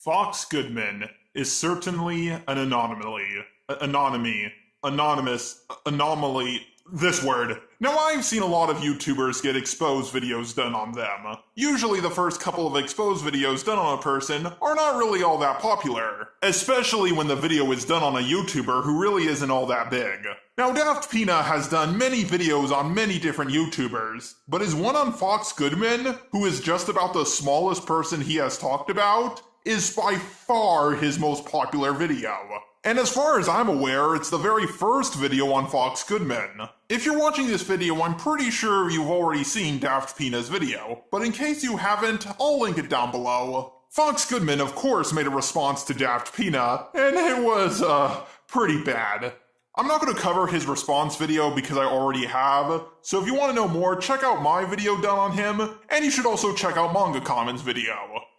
Fox Goodman is certainly an anomaly, this word. Now, I've seen a lot of YouTubers get exposed videos done on them. Usually the first couple of exposed videos done on a person are not really all that popular, especially when the video is done on a YouTuber who really isn't all that big. Now, DaftPina has done many videos on many different YouTubers, but his one on Fox Goodman, who is just about the smallest person he has talked about, is by far his most popular video. And as far as I'm aware, it's the very first video on Fox Goodman. If you're watching this video, I'm pretty sure you've already seen DaftPina's video, but in case you haven't, I'll link it down below. Fox Goodman, of course, made a response to DaftPina, and it was, pretty bad. I'm not going to cover his response video because I already have, so if you want to know more, check out my video done on him, and you should also check out MangaKamen's video.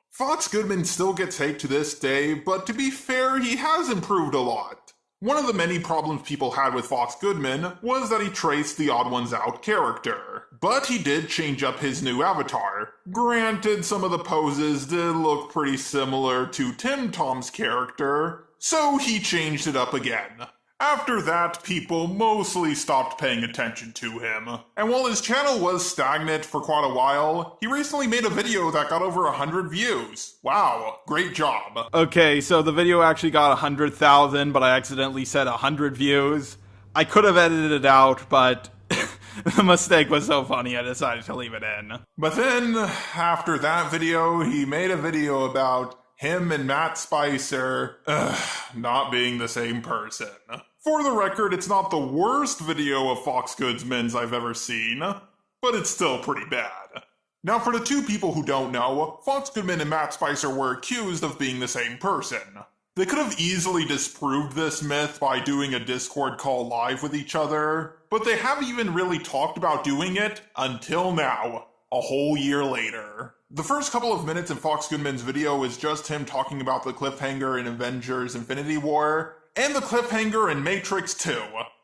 Fox Goodman still gets hate to this day, but to be fair, he has improved a lot. One of the many problems people had with Fox Goodman was that he traced the Odd Ones Out character, but he did change up his new avatar. Granted, some of the poses did look pretty similar to Tim Tom's character, so he changed it up again. After that, people mostly stopped paying attention to him. And while his channel was stagnant for quite a while, he recently made a video that got over 100 views. Wow, great job. Okay, so the video actually got 100,000, but I accidentally said 100 views. I could have edited it out, but the mistake was so funny I decided to leave it in. But then, after that video, he made a video about him and Matt Spicer not being the same person. For the record, it's not the worst video of Fox Goodman's I've ever seen, but it's still pretty bad. Now, for the two people who don't know, Fox Goodman and Matt Spicer were accused of being the same person. They could have easily disproved this myth by doing a Discord call live with each other, but they haven't even really talked about doing it until now, a whole year later. The first couple of minutes in Fox Goodman's video is just him talking about the cliffhanger in Avengers Infinity War, and the cliffhanger in Matrix 2.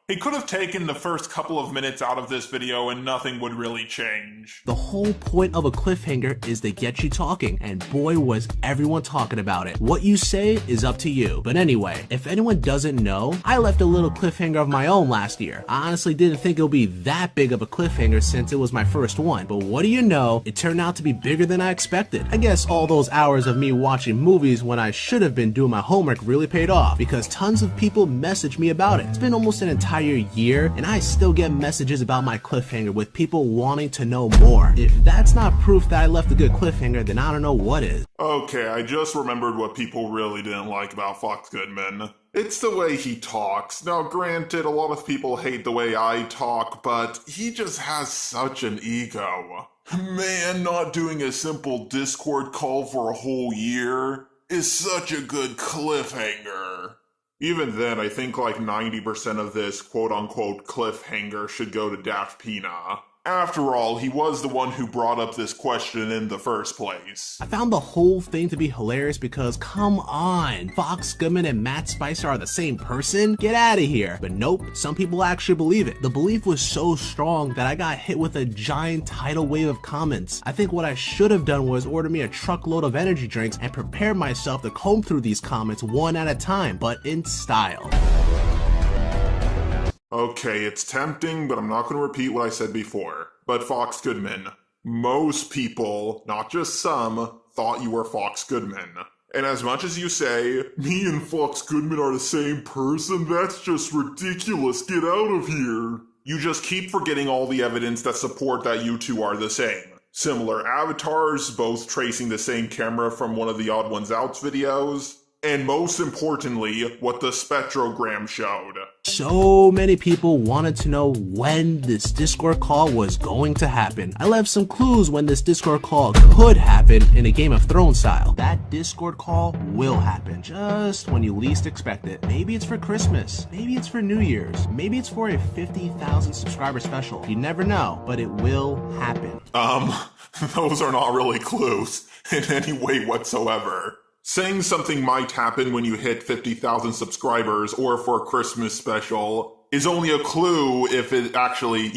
He could have taken the first couple of minutes out of this video and nothing would really change. The whole point of a cliffhanger is to get you talking, and boy was everyone talking about it. What you say is up to you. But anyway, if anyone doesn't know, I left a little cliffhanger of my own last year. I honestly didn't think it would be that big of a cliffhanger since it was my first one, but what do you know, it turned out to be bigger than I expected. I guess all those hours of me watching movies when I should have been doing my homework really paid off, because tons of people messaged me about it. It's been almost an entire year, and I still get messages about my cliffhanger with people wanting to know more. If that's not proof that I left a good cliffhanger, then I don't know what is. Okay, I just remembered what people really didn't like about Fox Goodman. It's the way he talks. Now, granted, a lot of people hate the way I talk, but he just has such an ego. Man, not doing a simple Discord call for a whole year is such a good cliffhanger. Even then, I think like 90% of this quote-unquote cliffhanger should go to DaftPina. After all, he was the one who brought up this question in the first place. I found the whole thing to be hilarious because, come on, Fox Goodman and Matt Spicer are the same person? Get out of here. But nope, some people actually believe it. The belief was so strong that I got hit with a giant tidal wave of comments. I think what I should have done was order me a truckload of energy drinks and prepare myself to comb through these comments one at a time, but in style. Okay, it's tempting, but I'm not going to repeat what I said before. But Fox Goodman, most people, not just some, thought you were Fox Goodman. And as much as you say, me and Fox Goodman are the same person, that's just ridiculous, get out of here. You just keep forgetting all the evidence that support that you two are the same. Similar avatars, both tracing the same camera from one of the Odd Ones Out's videos. And most importantly, what the spectrogram showed. So many people wanted to know when this Discord call was going to happen. I left some clues when this Discord call could happen in a Game of Thrones style. That Discord call will happen just when you least expect it. Maybe it's for Christmas, maybe it's for New Year's, maybe it's for a 50,000 subscriber special. You never know, but it will happen. Those are not really clues in any way whatsoever. Saying something might happen when you hit 50,000 subscribers or for a Christmas special is only a clue if it actually,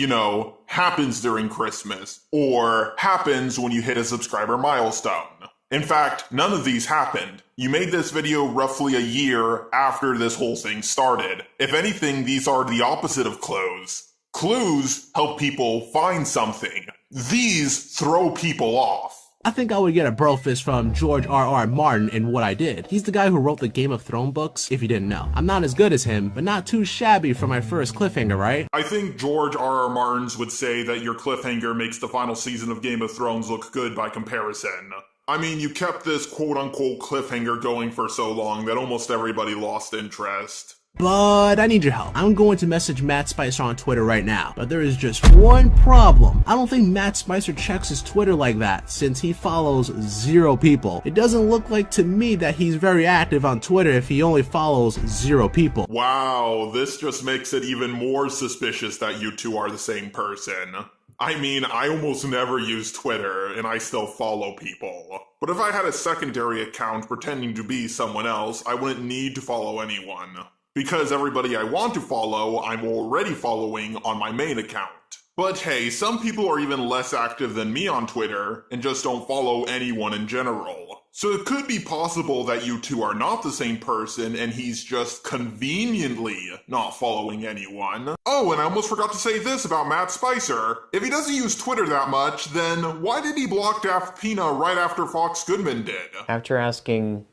happens during Christmas or happens when you hit a subscriber milestone. In fact, none of these happened. You made this video roughly a year after this whole thing started. If anything, these are the opposite of clues. Clues help people find something. These throw people off. I think I would get a brofist from George R.R. Martin in what I did. He's the guy who wrote the Game of Thrones books, if you didn't know. I'm not as good as him, but not too shabby for my first cliffhanger, right? I think George R.R. Martins would say that your cliffhanger makes the final season of Game of Thrones look good by comparison. I mean, you kept this quote-unquote cliffhanger going for so long that almost everybody lost interest. But I need your help. I'm going to message Matt Spicer on Twitter right now. But there is just one problem. I don't think Matt Spicer checks his Twitter like that, since he follows 0 people. It doesn't look like to me that he's very active on Twitter if he only follows 0 people. Wow, this just makes it even more suspicious that you two are the same person. I mean, I almost never use Twitter, and I still follow people. But if I had a secondary account pretending to be someone else, I wouldn't need to follow anyone. Because everybody I want to follow, I'm already following on my main account. But hey, some people are even less active than me on Twitter, and just don't follow anyone in general. So it could be possible that you two are not the same person, and he's just conveniently not following anyone. Oh, and I almost forgot to say this about Matt Spicer. If he doesn't use Twitter that much, then why did he block DaftPina right after Fox Goodman did? After asking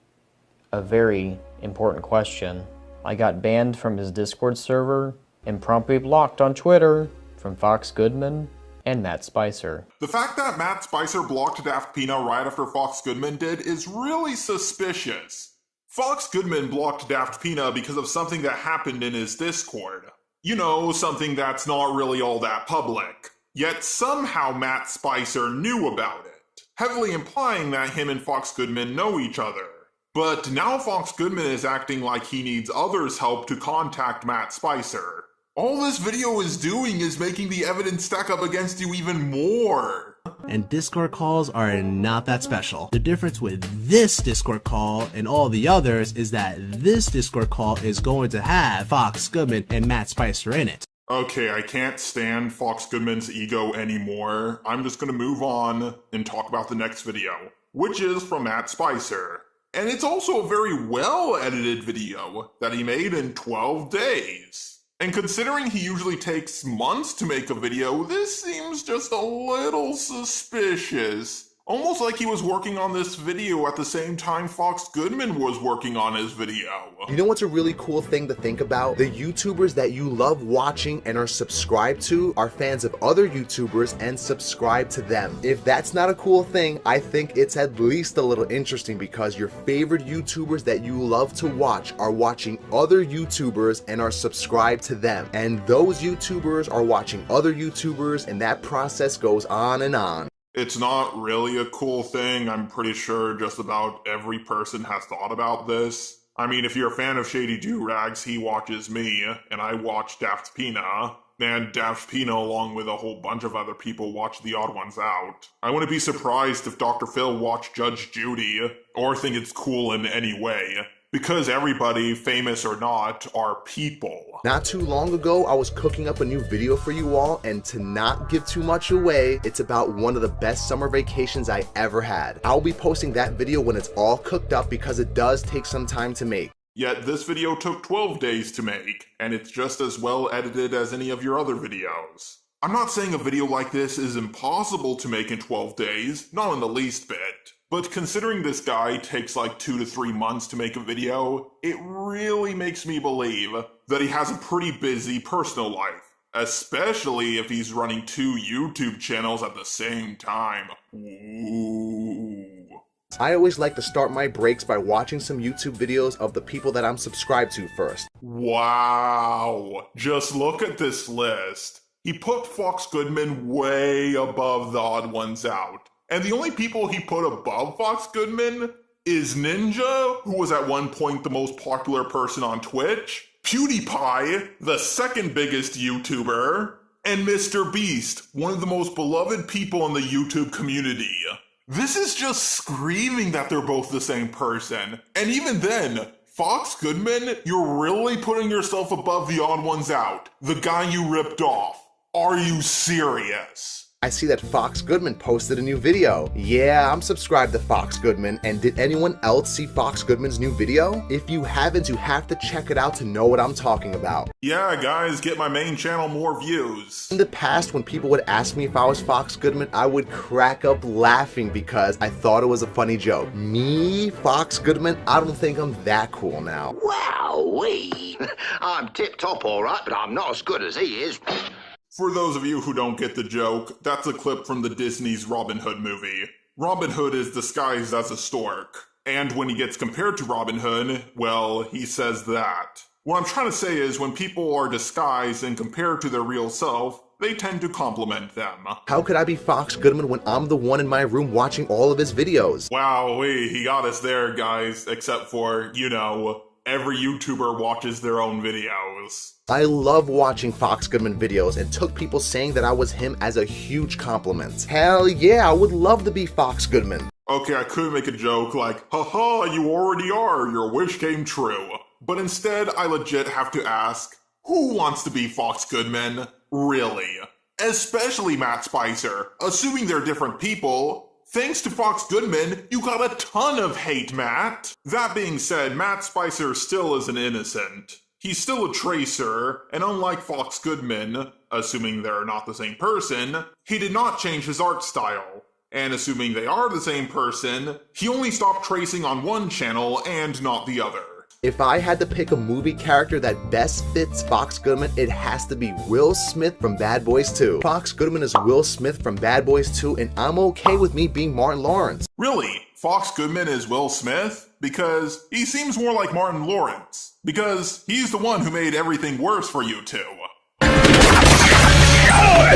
a very important question, I got banned from his Discord server and promptly blocked on Twitter from Fox Goodman and Matt Spicer. The fact that Matt Spicer blocked DaftPina right after Fox Goodman did is really suspicious. Fox Goodman blocked DaftPina because of something that happened in his Discord. You know, something that's not really all that public. Yet somehow Matt Spicer knew about it, heavily implying that him and Fox Goodman know each other. But now Fox Goodman is acting like he needs others' help to contact Matt Spicer. All this video is doing is making the evidence stack up against you even more. And Discord calls are not that special. The difference with this Discord call and all the others is that this Discord call is going to have Fox Goodman and Matt Spicer in it. Okay, I can't stand Fox Goodman's ego anymore. I'm just gonna move on and talk about the next video, which is from Matt Spicer. And it's also a very well-edited video that he made in 12 days. And considering he usually takes months to make a video, this seems just a little suspicious. Almost like he was working on this video at the same time Fox Goodman was working on his video. You know what's a really cool thing to think about? The YouTubers that you love watching and are subscribed to are fans of other YouTubers and subscribe to them. If that's not a cool thing, I think it's at least a little interesting because your favorite YouTubers that you love to watch are watching other YouTubers and are subscribed to them. And those YouTubers are watching other YouTubers, and that process goes on and on. It's not really a cool thing. I'm pretty sure just about every person has thought about this. I mean, if you're a fan of Shady Do-Rags, he watches me, and I watch DaftPina. And DaftPina, along with a whole bunch of other people, watch The Odd Ones Out. I wouldn't be surprised if Dr. Phil watched Judge Judy, or think it's cool in any way. Because everybody, famous or not, are people. Not too long ago, I was cooking up a new video for you all, and to not give too much away, it's about one of the best summer vacations I ever had. I'll be posting that video when it's all cooked up because it does take some time to make. Yet this video took 12 days to make, and it's just as well edited as any of your other videos. I'm not saying a video like this is impossible to make in 12 days, not in the least bit. But considering this guy takes like 2 to 3 months to make a video, it really makes me believe that he has a pretty busy personal life, especially if he's running 2 YouTube channels at the same time. Ooh. I always like to start my breaks by watching some YouTube videos of the people that I'm subscribed to first. Wow, just look at this list. He put Fox Goodman way above The Odd Ones Out. And the only people he put above Fox Goodman is Ninja, who was at one point the most popular person on Twitch, PewDiePie, the second biggest YouTuber, and Mr. Beast, one of the most beloved people in the YouTube community. This is just screaming that they're both the same person. And even then, Fox Goodman, you're really putting yourself above The Odd Ones Out, the guy you ripped off. Are you serious? I see that Fox Goodman posted a new video. Yeah, I'm subscribed to Fox Goodman, and did anyone else see Fox Goodman's new video? If you haven't, you have to check it out to know what I'm talking about. Yeah, guys, get my main channel more views. In the past, when people would ask me if I was Fox Goodman, I would crack up laughing because I thought it was a funny joke. Me, Fox Goodman, I don't think I'm that cool now. Wowee! I'm tip-top alright, but I'm not as good as he is. For those of you who don't get the joke, that's a clip from the Disney's Robin Hood movie. Robin Hood is disguised as a stork, and when he gets compared to Robin Hood, well, he says that. What I'm trying to say is when people are disguised and compared to their real self, they tend to compliment them. How could I be Fox Goodman when I'm the one in my room watching all of his videos? Wowee, he got us there, guys, except for, you know, every YouTuber watches their own videos. I love watching Fox Goodman videos and took people saying that I was him as a huge compliment. Hell yeah, I would love to be Fox Goodman. Okay, I could make a joke like, haha, you already are, your wish came true. But instead, I legit have to ask, who wants to be Fox Goodman? Really? Especially Matt Spicer. Assuming they're different people, thanks to Fox Goodman, you got a ton of hate, Matt. That being said, Matt Spicer still isn't innocent. He's still a tracer, and unlike Fox Goodman, assuming they're not the same person, he did not change his art style. And assuming they are the same person, he only stopped tracing on one channel and not the other. If I had to pick a movie character that best fits Fox Goodman, it has to be Will Smith from Bad Boys 2. Fox Goodman is Will Smith from Bad Boys 2, and I'm okay with me being Martin Lawrence. Really? Fox Goodman is Will Smith? Because he seems more like Martin Lawrence. Because he's the one who made everything worse for you two. Oh,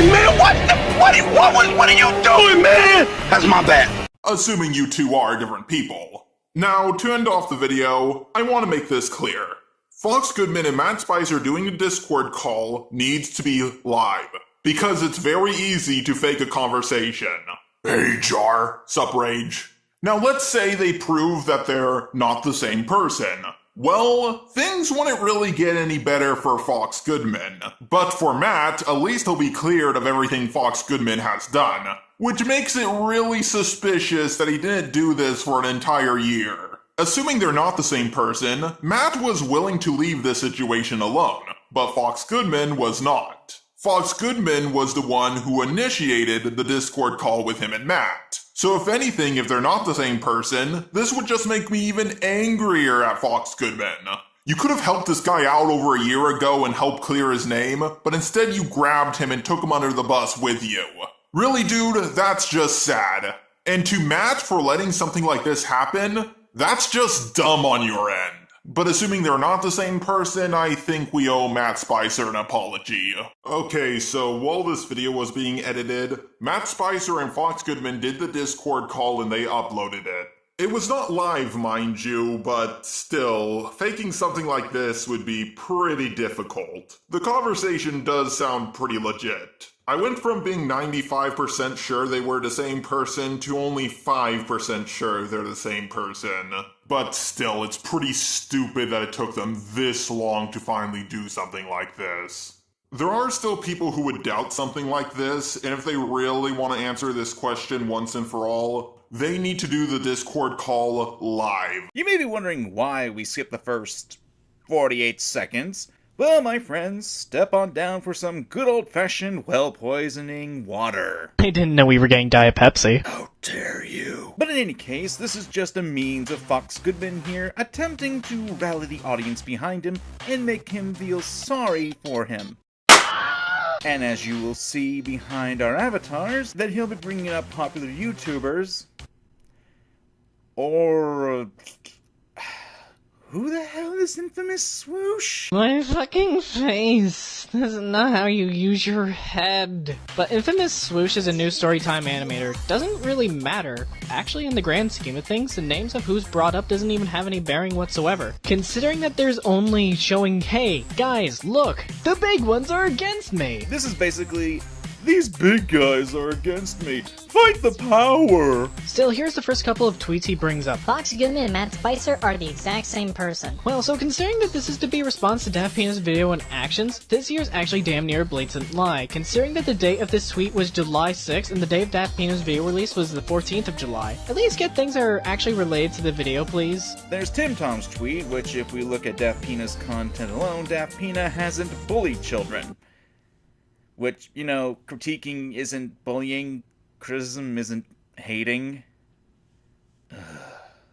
man, what are you doing, man? That's my bad. Assuming you two are different people. Now, to end off the video, I want to make this clear. Fox Goodman and Matt Spicer doing a Discord call needs to be live, because it's very easy to fake a conversation. Hey, Jar, sup Rage? Now let's say they prove that they're not the same person. Well, things wouldn't really get any better for Fox Goodman. But for Matt, at least he'll be cleared of everything Fox Goodman has done. Which makes it really suspicious that he didn't do this for an entire year. Assuming they're not the same person, Matt was willing to leave this situation alone, but Fox Goodman was not. Fox Goodman was the one who initiated the Discord call with him and Matt. So if anything, if they're not the same person, this would just make me even angrier at Fox Goodman. You could have helped this guy out over a year ago and helped clear his name, but instead you grabbed him and took him under the bus with you. Really, dude, that's just sad. And to Matt for letting something like this happen, that's just dumb on your end. But assuming they're not the same person, I think we owe Matt Spicer an apology. Okay, so while this video was being edited, Matt Spicer and Fox Goodman did the Discord call and they uploaded it. It was not live, mind you, but still, faking something like this would be pretty difficult. The conversation does sound pretty legit. I went from being 95% sure they were the same person to only 5% sure they're the same person. But still, it's pretty stupid that it took them this long to finally do something like this. There are still people who would doubt something like this, and if they really want to answer this question once and for all, they need to do the Discord call live. You may be wondering why we skipped the first 48 seconds. Well, my friends, step on down for some good old-fashioned well-poisoning water. I didn't know we were getting Diet Pepsi. How dare you! But in any case, this is just a means of Fox Goodman here attempting to rally the audience behind him and make him feel sorry for him. And as you will see behind our avatars, that he'll be bringing up popular YouTubers, or who the hell is Infamous Swoosh? My fucking face. That's not how you use your head. But Infamous Swoosh is a new Storytime animator. Doesn't really matter. Actually, in the grand scheme of things, the names of who's brought up doesn't even have any bearing whatsoever. Considering that there's only showing, hey, guys, look, the big ones are against me. This is basically These big guys are against me. Fight the power! Still, here's the first couple of tweets he brings up. Fox Goodman and Matt Spicer are the exact same person. Well, so considering that this is to be a response to DaftPina's video and actions, this year's actually damn near a blatant lie. Considering that the date of this tweet was July 6th and the day of DaftPina's video release was the 14th of July, at least get things that are actually related to the video, please. There's Tim Tom's tweet, which if we look at DaftPina's content alone, DaftPina hasn't bullied children. Which, you know, critiquing isn't bullying, criticism isn't hating.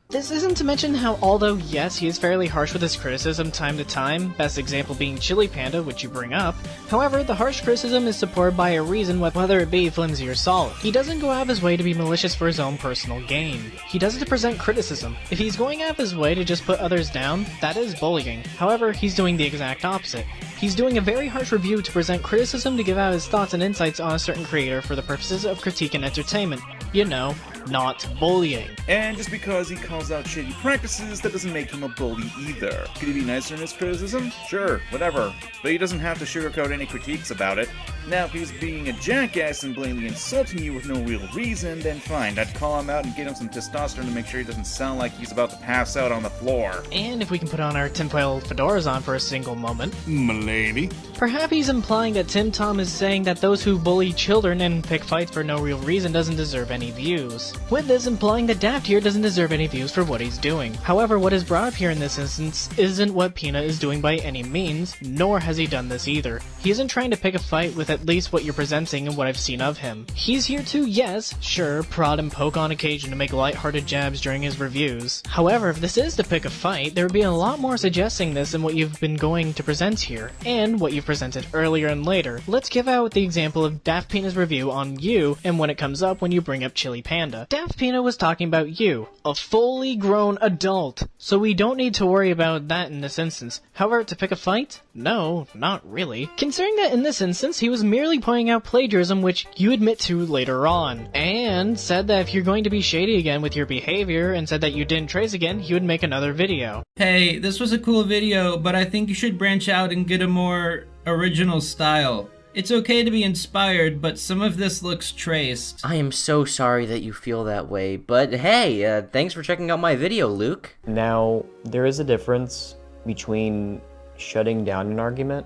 This isn't to mention how, although yes, he is fairly harsh with his criticism time to time, best example being Chili Panda, which you bring up, however, the harsh criticism is supported by a reason, whether it be flimsy or solid. He doesn't go out of his way to be malicious for his own personal gain. He does it to present criticism. If he's going out of his way to just put others down, that is bullying. However, he's doing the exact opposite. He's doing a very harsh review to present criticism to give out his thoughts and insights on a certain creator for the purposes of critique and entertainment. You know, not bullying. And just because he calls out shitty practices, that doesn't make him a bully either. Could he be nicer in his criticism? Sure, whatever. But he doesn't have to sugarcoat any critiques about it. Now, if he's being a jackass and blatantly insulting you with no real reason, then fine, I'd call him out and get him some testosterone to make sure he doesn't sound like he's about to pass out on the floor. And if we can put on our tinfoil fedoras on for a single moment, M'lady. perhaps he's implying that Tim Tom is saying that those who bully children and pick fights for no real reason doesn't deserve any views. With this implying that Daft here doesn't deserve any views for what he's doing. However, what is brought up here in this instance isn't what Pina is doing by any means, nor has he done this either. He isn't trying to pick a fight with at least what you're presenting and what I've seen of him. He's here to, yes, sure, prod and poke on occasion to make lighthearted jabs during his reviews. However, if this is to pick a fight, there would be a lot more suggesting this than what you've been going to present here, and what you've presented earlier and later. Let's give out the example of DaftPina's review on you, and when it comes up when you bring up Chili Panda. DaftPina was talking about you, a fully grown adult, so we don't need to worry about that in this instance. However, to pick a fight? No, not really. Considering that in this instance, he was merely pointing out plagiarism, which you admit to later on, and said that if you're going to be shady again with your behavior, and said that you didn't trace again, he would make another video. Hey, this was a cool video, but I think you should branch out and get a more original style. It's okay to be inspired, but some of this looks traced. I am so sorry that you feel that way, but hey, thanks for checking out my video, Luke. Now, there is a difference between shutting down an argument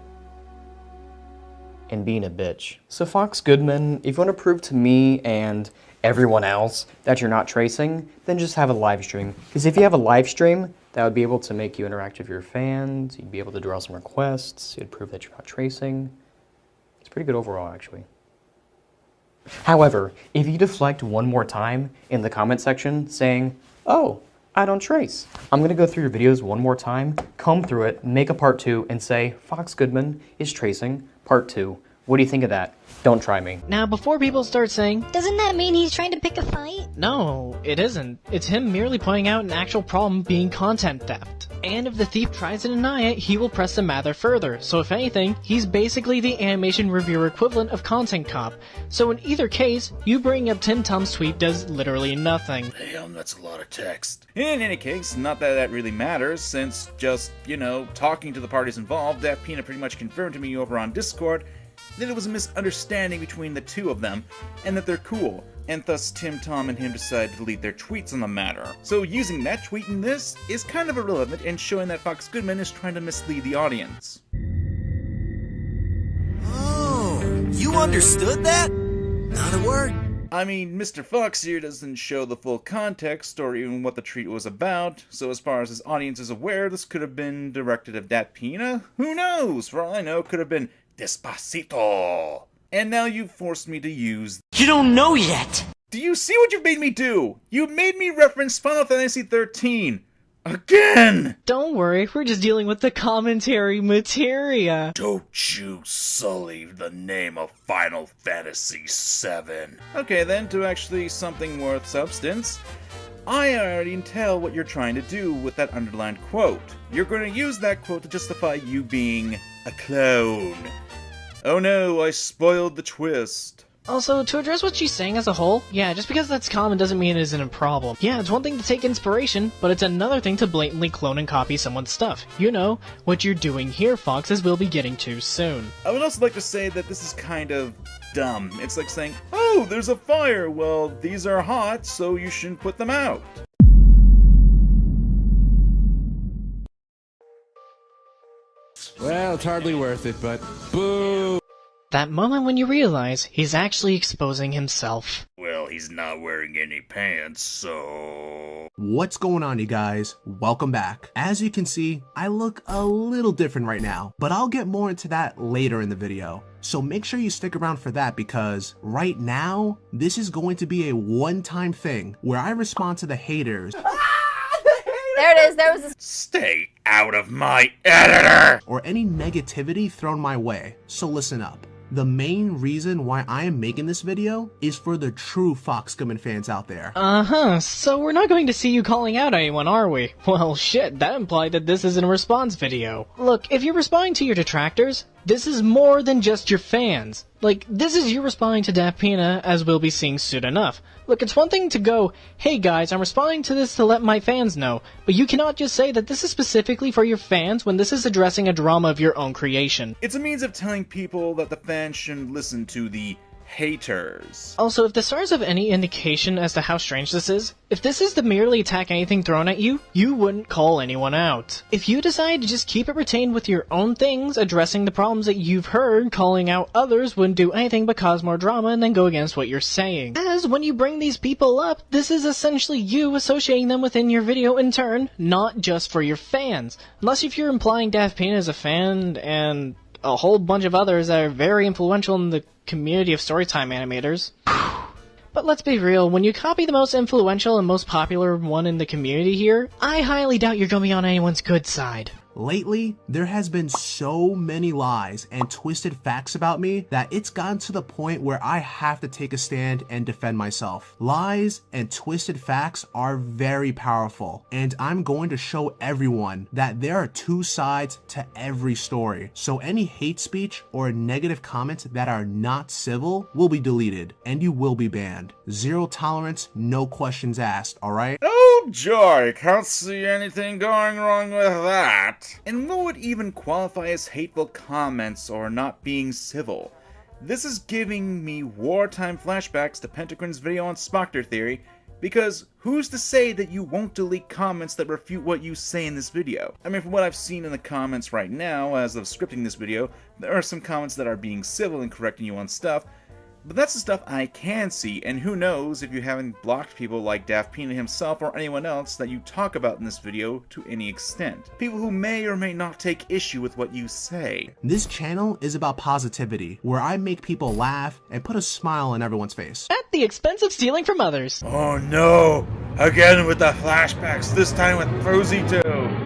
and being a bitch. So Fox Goodman, if you want to prove to me and everyone else that you're not tracing, then just have a live stream. Because if you have a live stream, that would be able to make you interact with your fans, you'd be able to draw some requests, it'd prove that you're not tracing. It's pretty good overall, actually. However, if you deflect one more time in the comment section saying, oh, I don't trace, I'm gonna go through your videos one more time, comb through it, make a part 2, and say, Fox Goodman is tracing part 2. What do you think of that? Don't try me. Now, before people start saying, Doesn't that mean he's trying to pick a fight? no, it isn't. It's him merely pointing out an actual problem being content theft. And if the thief tries to deny it, he will press the matter further. So if anything, he's basically the animation reviewer equivalent of Content Cop. So in either case, you bringing up Tim Tom's tweet does literally nothing. Damn, that's a lot of text. In any case, not that that really matters, since just, you know, talking to the parties involved, DaftPina pretty much confirmed to me over on Discord that it was a misunderstanding between the two of them, and that they're cool, and thus Tim Tom and him decided to delete their tweets on the matter. So using that tweet in this is kind of irrelevant and showing that Fox Goodman is trying to mislead the audience. Oh, you understood that? Not a word. I mean, Mr. Fox here doesn't show the full context or even what the tweet was about, so as far as his audience is aware, this could have been directed at DaftPina. Who knows? For all I know, it could have been Despacito. And now you've forced me to use... You don't know yet! Do you see what you've made me do? You made me reference Final Fantasy XIII. Again! Don't worry, we're just dealing with the commentary materia. Don't you sully the name of Final Fantasy VII. Okay then, to actually something worth substance. I already tell what you're trying to do with that underlined quote. You're going to use that quote to justify you being a clone. Oh no, I spoiled the twist. Also, to address what she's saying as a whole, yeah, just because that's common doesn't mean it isn't a problem. Yeah, it's one thing to take inspiration, but it's another thing to blatantly clone and copy someone's stuff. You know, what you're doing here, Fox, as we'll be getting to soon. I would also like to say that this is kind of dumb. It's like saying, oh, there's a fire, well, these are hot, so you shouldn't put them out. Well, it's hardly worth it, but boo! That moment when you realize he's actually exposing himself. Well, he's not wearing any pants, so... What's going on, you guys? Welcome back. As you can see, I look a little different right now, but I'll get more into that later in the video. So make sure you stick around for that because right now, this is going to be a one-time thing where I respond to the haters. There it is, there was a... Stay out of my editor! Or any negativity thrown my way. So listen up. The main reason why I am making this video is for the true Fox Goodman fans out there. Uh-huh, so we're not going to see you calling out anyone, are we? Well, shit, that implied that this isn't a response video. Look, if you're responding to your detractors, this is more than just your fans. Like, this is you responding to DaftPina, as we'll be seeing soon enough. Look, it's one thing to go, hey guys, I'm responding to this to let my fans know, but you cannot just say that this is specifically for your fans when this is addressing a drama of your own creation. It's a means of telling people that the fans shouldn't listen to the haters. Also, if the stars have any indication as to how strange this is, if this is to merely attack anything thrown at you, you wouldn't call anyone out. If you decide to just keep it retained with your own things, addressing the problems that you've heard, calling out others wouldn't do anything but cause more drama and then go against what you're saying. As when you bring these people up, this is essentially you associating them within your video in turn, not just for your fans. Unless if you're implying DaftPina is a fan and a whole bunch of others that are very influential in the community of storytime animators. But let's be real, when you copy the most influential and most popular one in the community here, I highly doubt you're gonna be on anyone's good side. Lately, there has been so many lies and twisted facts about me that it's gotten to the point where I have to take a stand and defend myself. Lies and twisted facts are very powerful, and I'm going to show everyone that there are two sides to every story. So any hate speech or negative comments that are not civil will be deleted, and you will be banned. Zero tolerance, no questions asked, alright? Oh joy, can't see anything going wrong with that. And what would even qualify as hateful comments or not being civil? This is giving me wartime flashbacks to Pentagrin's video on Spockter theory, because who's to say that you won't delete comments that refute what you say in this video? I mean, from what I've seen in the comments right now, as of scripting this video, there are some comments that are being civil and correcting you on stuff, but that's the stuff I can see, and who knows if you haven't blocked people like DaftPina himself or anyone else that you talk about in this video to any extent. People who may or may not take issue with what you say. This channel is about positivity, where I make people laugh and put a smile on everyone's face. At the expense of stealing from others. Oh no! Again with the flashbacks, this time with Rosie too!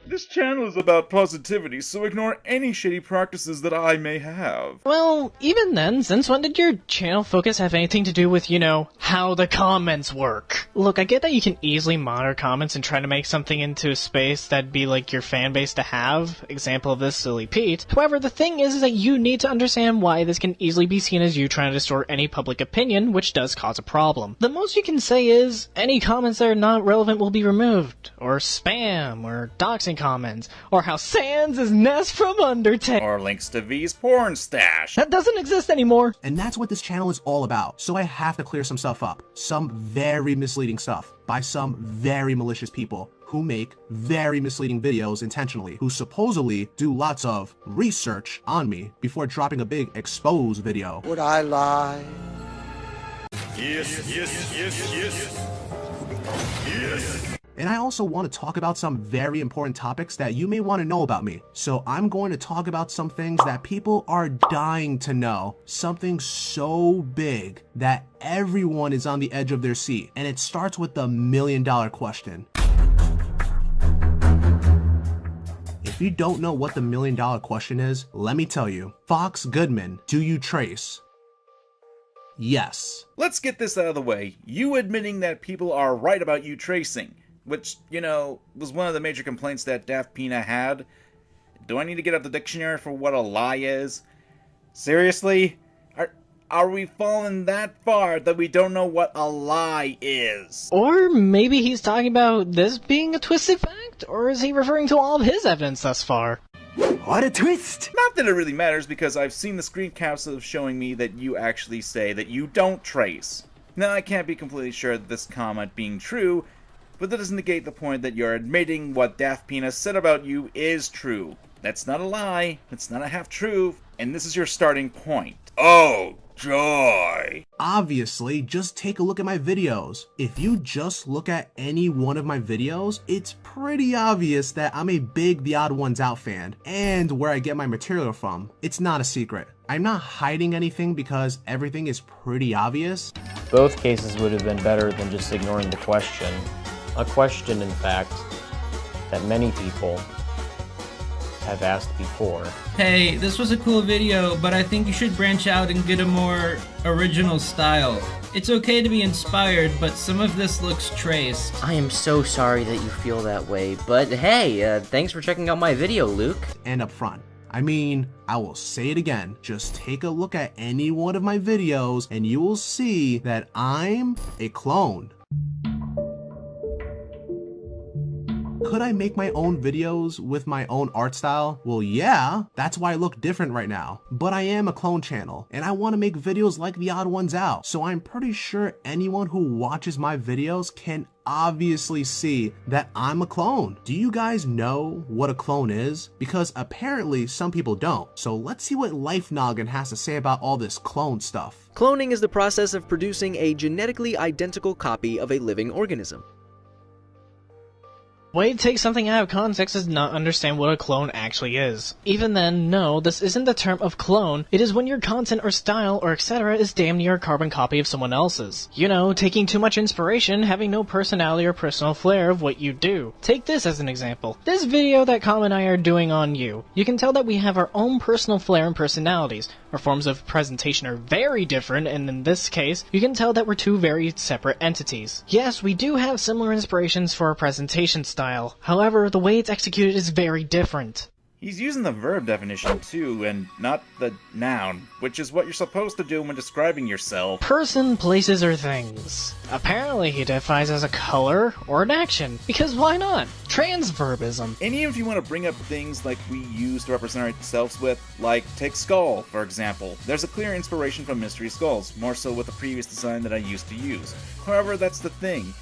This channel is about positivity, so ignore any shady practices that I may have. Well, even then, since when did your channel focus have anything to do with, you know, how the comments work? Look, I get that you can easily monitor comments and try to make something into a space that'd be like your fan base to have. Example of this, Silly Pete. However, the thing is that you need to understand why this can easily be seen as you trying to distort any public opinion, which does cause a problem. The most you can say is, any comments that are not relevant will be removed, or spam, or doxing comments, or how Sans is Ness from Undertale, or links to V's porn stash. That doesn't exist anymore. And that's what this channel is all about, so I have to clear some stuff up. Some very misleading stuff by some very malicious people who make very misleading videos intentionally, who supposedly do lots of research on me before dropping a big expose video. Would I lie? Yes, yes, yes, yes. Yes. And I also want to talk about some very important topics that you may want to know about me. So I'm going to talk about some things that people are dying to know. Something so big that everyone is on the edge of their seat. And it starts with the $1 million question. If you don't know what the $1 million question is, let me tell you. Fox Goodman, do you trace? Yes. Let's get this out of the way. You admitting that people are right about you tracing, which, you know, was one of the major complaints that DaftPina had. Do I need to get out the dictionary for what a lie is? Seriously? Are we falling that far that we don't know what a lie is? Or maybe he's talking about this being a twisted fact? Or is he referring to all of his evidence thus far? What a twist! Not that it really matters, because I've seen the screen caps of showing me that you actually say that you don't trace. Now, I can't be completely sure that this comment being true, but that doesn't negate the point that you're admitting what DaftPina said about you is true. That's not a lie, that's not a half-truth, and this is your starting point. Oh, joy! Obviously, just take a look at my videos. If you just look at any one of my videos, it's pretty obvious that I'm a big The Odd Ones Out fan, and where I get my material from. It's not a secret. I'm not hiding anything because everything is pretty obvious. Both cases would have been better than just ignoring the question. A question, in fact, that many people have asked before. Hey, this was a cool video, but I think you should branch out and get a more original style. It's okay to be inspired, but some of this looks traced. I am so sorry that you feel that way, but hey, thanks for checking out my video, Luke. And up front. I mean, I will say it again, just take a look at any one of my videos and you will see that I'm a clone. Could I make my own videos with my own art style? Well, yeah, that's why I look different right now. But I am a clone channel, and I want to make videos like The Odd Ones Out. So I'm pretty sure anyone who watches my videos can obviously see that I'm a clone. Do you guys know what a clone is? Because apparently some people don't. So let's see what Life Noggin has to say about all this clone stuff. Cloning is the process of producing a genetically identical copy of a living organism. Way to take something out of context is not understand what a clone actually is. Even then, no, this isn't the term of clone. It is when your content or style or etc. is damn near a carbon copy of someone else's. You know, taking too much inspiration, having no personality or personal flair of what you do. Take this as an example. This video that Colin and I are doing on you. You can tell that we have our own personal flair and personalities. Our forms of presentation are very different, and in this case, you can tell that we're two very separate entities. Yes, we do have similar inspirations for our presentation style. However, the way it's executed is very different. He's using the verb definition too, and not the noun, which is what you're supposed to do when describing yourself. Person, places, or things. Apparently he defines as a color or an action, because why not? Transverbism. And even if you want to bring up things like we use to represent ourselves with, like take skull, for example. There's a clear inspiration from Mystery Skulls, more so with the previous design that I used to use. However, that's the thing.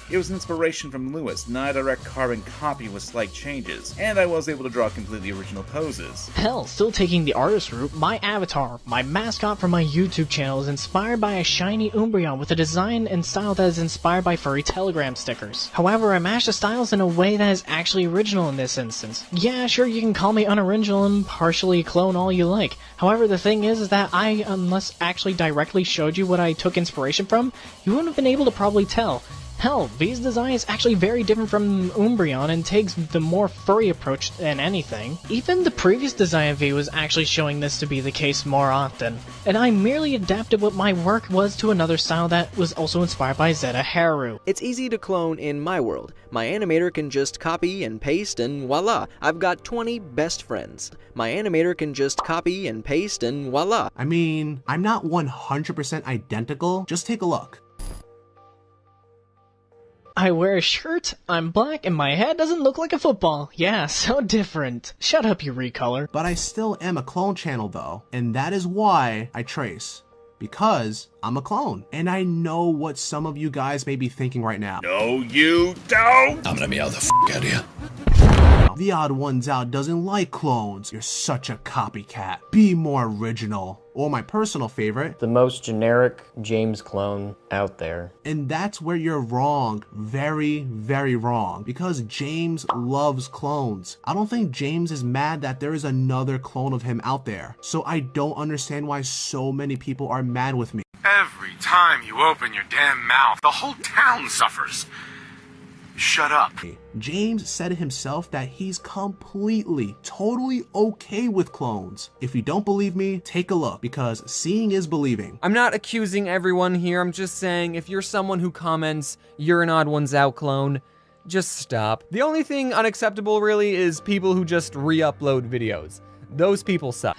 It was an inspiration from Lewis, not a direct carbon copy with slight changes, and I was able to draw completely original poses. Hell, still taking the artist route, my avatar, my mascot for my YouTube channel is inspired by a shiny Umbreon with a design and style that is inspired by furry Telegram stickers. However, I mashed the styles in a way that is actually original in this instance. Yeah, sure, you can call me unoriginal and partially clone all you like. However, the thing is that I, unless actually directly showed you what I took inspiration from, you wouldn't have been able to probably tell. Hell, V's design is actually very different from Umbreon and takes the more furry approach than anything. Even the previous design of V was actually showing this to be the case more often. And I merely adapted what my work was to another style that was also inspired by Zeta Haru. It's easy to clone in my world. My animator can just copy and paste and voila, I've got 20 best friends. My animator can just copy and paste and voila. I mean, I'm not 100% identical, just take a look. I wear a shirt, I'm black, and my head doesn't look like a football. Yeah, so different. Shut up, you recolor. But I still am a clone channel though, and that is why I trace. Because I'm a clone. And I know what some of you guys may be thinking right now. No, you don't! I'm gonna meow the f*** out of you. The Odd Ones Out doesn't like clones. You're such a copycat. Be more original. Or my personal favorite, the most generic James clone out there. And that's where you're wrong. Very, very wrong. Because James loves clones. I don't think James is mad that there is another clone of him out there. So I don't understand why so many people are mad with me. Every time you open your damn mouth, the whole town suffers. Shut up. James said himself that he's completely, totally okay with clones. If you don't believe me, take a look, because seeing is believing. I'm not accusing everyone here, I'm just saying if you're someone who comments, you're an odd ones out clone, just stop. The only thing unacceptable really is people who just re-upload videos. Those people suck.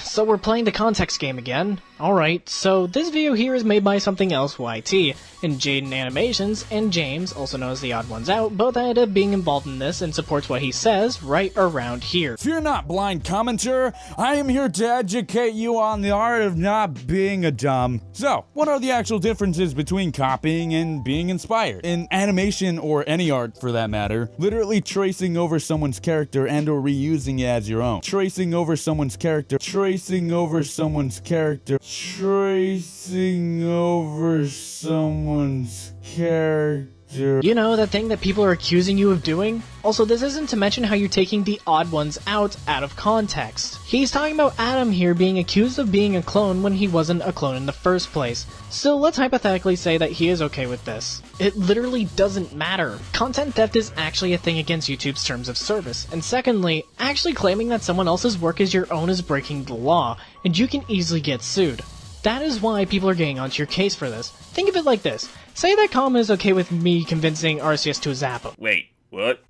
So we're playing the context game again. Alright, so this video here is made by Something Else YT, and Jaden Animations and James, also known as the Odd Ones Out, both ended up being involved in this and supports what he says right around here. Fear not, blind commenter. I am here to educate you on the art of not being a dumb. So, what are the actual differences between copying and being inspired? In animation, or any art for that matter, literally tracing over someone's character and or reusing it as your own. Tracing over someone's character, tracing over someone's character, tracing over someone's character. You know, that thing that people are accusing you of doing? Also, this isn't to mention how you're taking the Odd Ones out of context. He's talking about Adam here being accused of being a clone when he wasn't a clone in the first place. So let's hypothetically say that he is okay with this. It literally doesn't matter. Content theft is actually a thing against YouTube's terms of service. And secondly, actually claiming that someone else's work is your own is breaking the law, and you can easily get sued. That is why people are getting onto your case for this. Think of it like this. Say that Kama is okay with me convincing Arceus to zap him. Wait, what?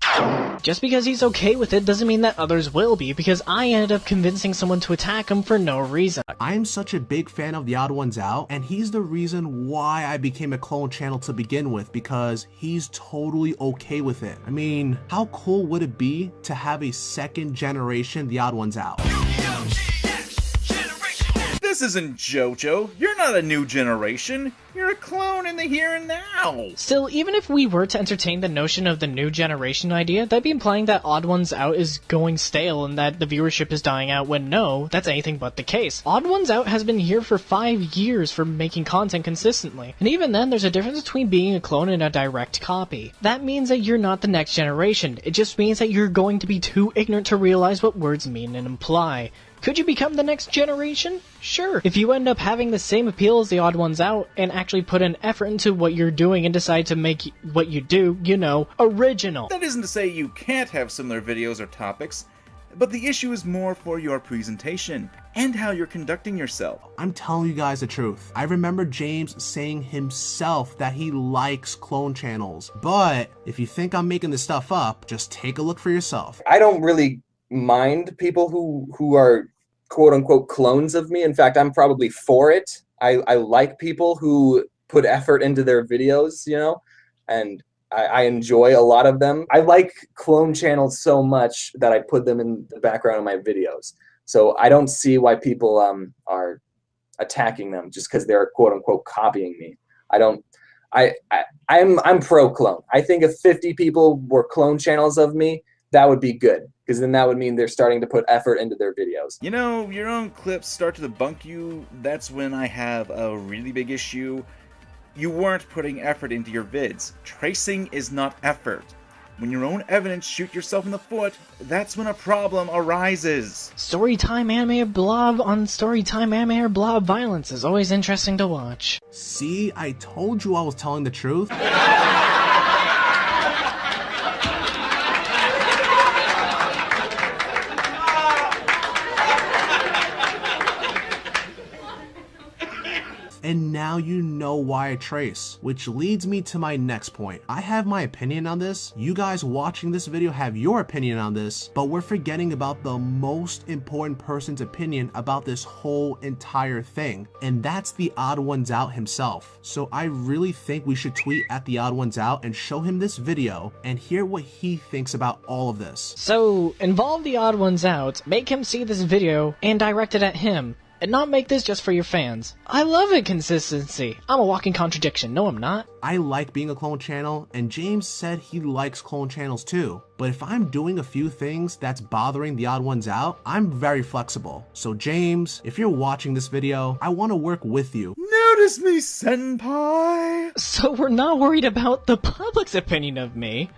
Just because he's okay with it doesn't mean that others will be, because I ended up convincing someone to attack him for no reason. I am such a big fan of the Odd Ones Out, and he's the reason why I became a clone channel to begin with, because he's totally okay with it. I mean, how cool would it be to have a second generation The Odd Ones Out? This isn't JoJo. You're not a new generation. You're a clone in the here and now. Still, even if we were to entertain the notion of the new generation idea, that'd be implying that Odd Ones Out is going stale and that the viewership is dying out, when no, that's anything but the case. Odd Ones Out has been here for 5 years for making content consistently, and even then there's a difference between being a clone and a direct copy. That means that you're not the next generation. It just means that you're going to be too ignorant to realize what words mean and imply. Could you become the next generation? Sure. If you end up having the same appeal as the Odd Ones Out and actually put an effort into what you're doing and decide to make what you do, you know, original. That isn't to say you can't have similar videos or topics, but the issue is more for your presentation and how you're conducting yourself. I'm telling you guys the truth. I remember James saying himself that he likes clone channels, but if you think I'm making this stuff up, just take a look for yourself. I don't really mind people who are quote-unquote clones of me. In fact, I'm probably for it. I like people who put effort into their videos, you know, and I enjoy a lot of them. I like clone channels so much that I put them in the background of my videos. So I don't see why people are attacking them just because they're quote-unquote copying me. I'm pro-clone. I think if 50 people were clone channels of me, that would be good, because then that would mean they're starting to put effort into their videos. You know, your own clips start to debunk you. That's when I have a really big issue. You weren't putting effort into your vids. Tracing is not effort. When your own evidence shoot yourself in the foot, that's when a problem arises. Storytime Animator Blob on Storytime Animator Blob violence is always interesting to watch. See, I told you I was telling the truth. And now you know why I trace, which leads me to my next point. I have my opinion on this, you guys watching this video have your opinion on this, but we're forgetting about the most important person's opinion about this whole entire thing, and that's the Odd Ones Out himself. So I really think we should tweet at the Odd Ones Out and show him this video and hear what he thinks about all of this. So, involve the Odd Ones Out, make him see this video, and direct it at him. And not make this just for your fans. I love it, consistency. I'm a walking contradiction. No, I'm not. I like being a clone channel, and James said he likes clone channels too. But if I'm doing a few things that's bothering the Odd Ones Out, I'm very flexible. So James, if you're watching this video, I want to work with you. Notice me, senpai! So we're not worried about the public's opinion of me.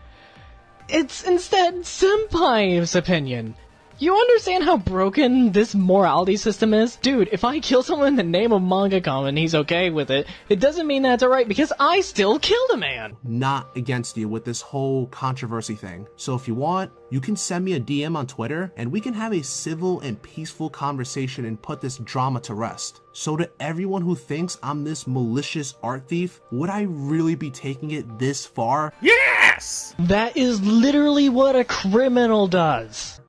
It's instead senpai's opinion. You understand how broken this morality system is? Dude, if I kill someone in the name of MangaKamen and he's okay with it, it doesn't mean that's alright because I still killed a man! Not against you with this whole controversy thing. So if you want, you can send me a DM on Twitter and we can have a civil and peaceful conversation and put this drama to rest. So to everyone who thinks I'm this malicious art thief, would I really be taking it this far? Yes! That is literally what a criminal does.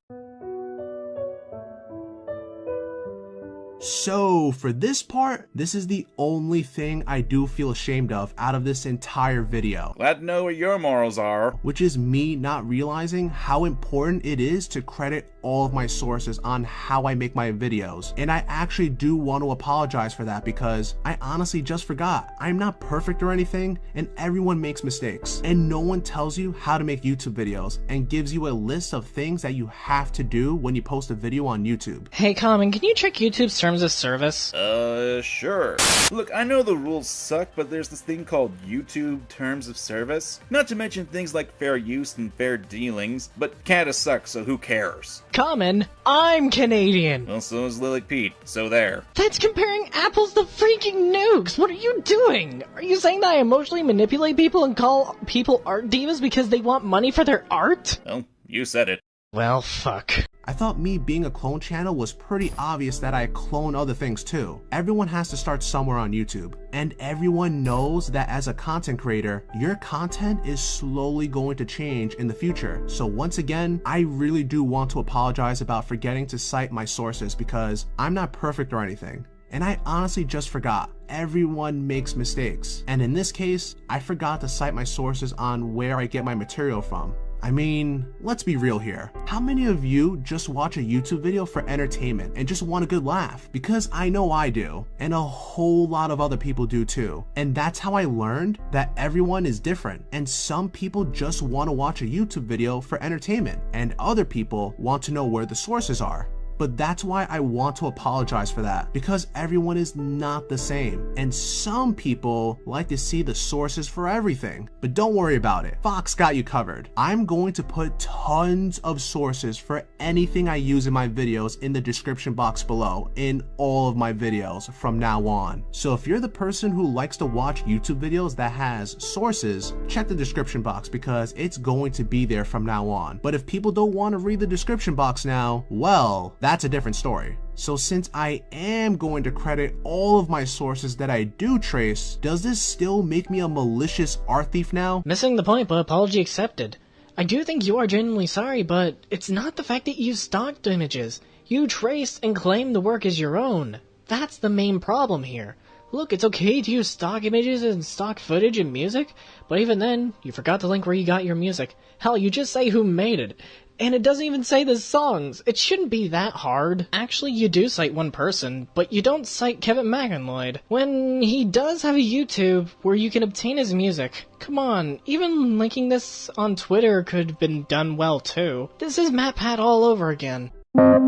So for this part, this is the only thing I do feel ashamed of out of this entire video. Glad to know what your morals are. Which is me not realizing how important it is to credit all of my sources on how I make my videos. And I actually do want to apologize for that because I honestly just forgot. I'm not perfect or anything, and everyone makes mistakes. And no one tells you how to make YouTube videos and gives you a list of things that you have to do when you post a video on YouTube. Hey Common, can you check YouTube's terms of service? Sure. Look, I know the rules suck, but there's this thing called YouTube Terms of Service. Not to mention things like fair use and fair dealings, but Canada sucks, so who cares? Common, I'm Canadian! Well, so is Lilac Pete, so there. That's comparing apples to freaking nukes! What are you doing? Are you saying that I emotionally manipulate people and call people art divas because they want money for their art? Well, you said it. Well, fuck. I thought me being a clone channel was pretty obvious that I clone other things too. Everyone has to start somewhere on YouTube, and everyone knows that as a content creator, your content is slowly going to change in the future. So once again, I really do want to apologize about forgetting to cite my sources because I'm not perfect or anything. And I honestly just forgot. Everyone makes mistakes. And in this case, I forgot to cite my sources on where I get my material from. I mean, let's be real here. How many of you just watch a YouTube video for entertainment and just want a good laugh? Because I know I do, and a whole lot of other people do too. And that's how I learned that everyone is different. And some people just want to watch a YouTube video for entertainment, and other people want to know where the sources are. But that's why I want to apologize for that, because everyone is not the same, and some people like to see the sources for everything. But don't worry about it, Fox got you covered. I'm going to put tons of sources for anything I use in my videos in the description box below in all of my videos from now on. So if you're the person who likes to watch YouTube videos that has sources, check the description box because it's going to be there from now on. But if people don't want to read the description box now, well, that's a different story. So since I am going to credit all of my sources that I do trace, does this still make me a malicious art thief now? Missing the point, but apology accepted. I do think you are genuinely sorry, but it's not the fact that you stalked images. You traced and claimed the work as your own. That's the main problem here. Look, it's okay to use stock images and stock footage and music, but even then, you forgot to link where you got your music. Hell, you just say who made it. And it doesn't even say the songs. It shouldn't be that hard. Actually, you do cite one person, but you don't cite Kevin McInloyd, when he does have a YouTube where you can obtain his music. Come on, even linking this on Twitter could have been done well too. This is MatPat all over again. We're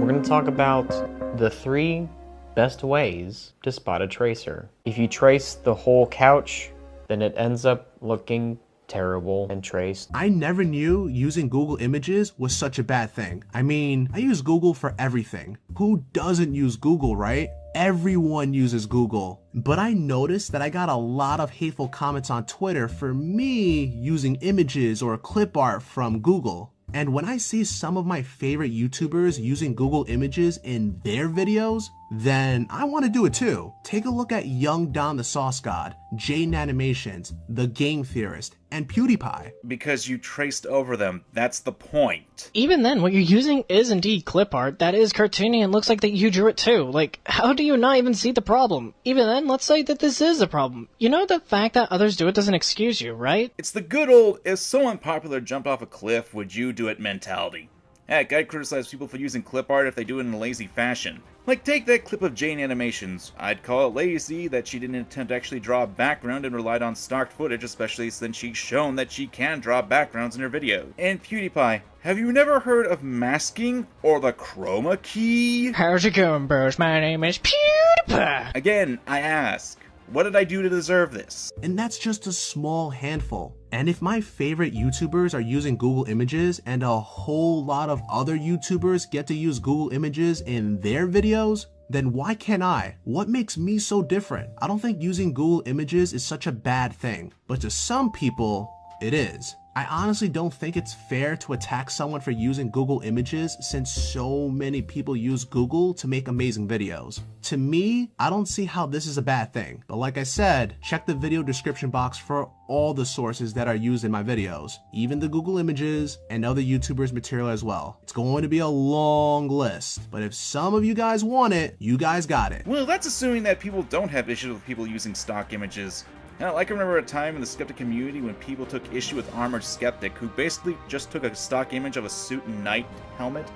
going to talk about the 3 best ways to spot a tracer. If you trace the whole couch, then it ends up looking terrible and traced. I never knew using Google Images was such a bad thing. I mean, I use Google for everything. Who doesn't use Google, right? Everyone uses Google. But I noticed that I got a lot of hateful comments on Twitter for me using images or clip art from Google. And when I see some of my favorite YouTubers using Google Images in their videos, then I want to do it too. Take a look at Young Don the Sauce God, Jaden Animations, The Game Theorist, and PewDiePie. Because you traced over them, that's the point. Even then, what you're using is indeed clip art that is cartoony and looks like that you drew it too. Like, how do you not even see the problem? Even then, let's say that this is a problem. You know the fact that others do it doesn't excuse you, right? It's the good old, if someone popular jumped off a cliff, would you do it mentality. Heck, I'd criticize people for using clip art if they do it in a lazy fashion. Like, take that clip of Jane Animations. I'd call it lazy that she didn't attempt to actually draw a background and relied on stock footage, especially since she's shown that she can draw backgrounds in her videos. And PewDiePie, have you never heard of masking or the chroma key? How's it going, bros? My name is PewDiePie. Again, I ask, What did I do to deserve this? And that's just a small handful. And if my favorite YouTubers are using Google Images and a whole lot of other YouTubers get to use Google Images in their videos, then why can't I? What makes me so different? I don't think using Google Images is such a bad thing, but to some people, it is. I honestly don't think it's fair to attack someone for using Google Images since so many people use Google to make amazing videos. To me, I don't see how this is a bad thing, but like I said, check the video description box for all the sources that are used in my videos, even the Google Images and other YouTubers' material as well. It's going to be a long list, but if some of you guys want it, you guys got it. Well, that's assuming that people don't have issues with people using stock images. Now, I can remember a time in the skeptic community when people took issue with Armored Skeptic, who basically just took a stock image of a suit and knight helmet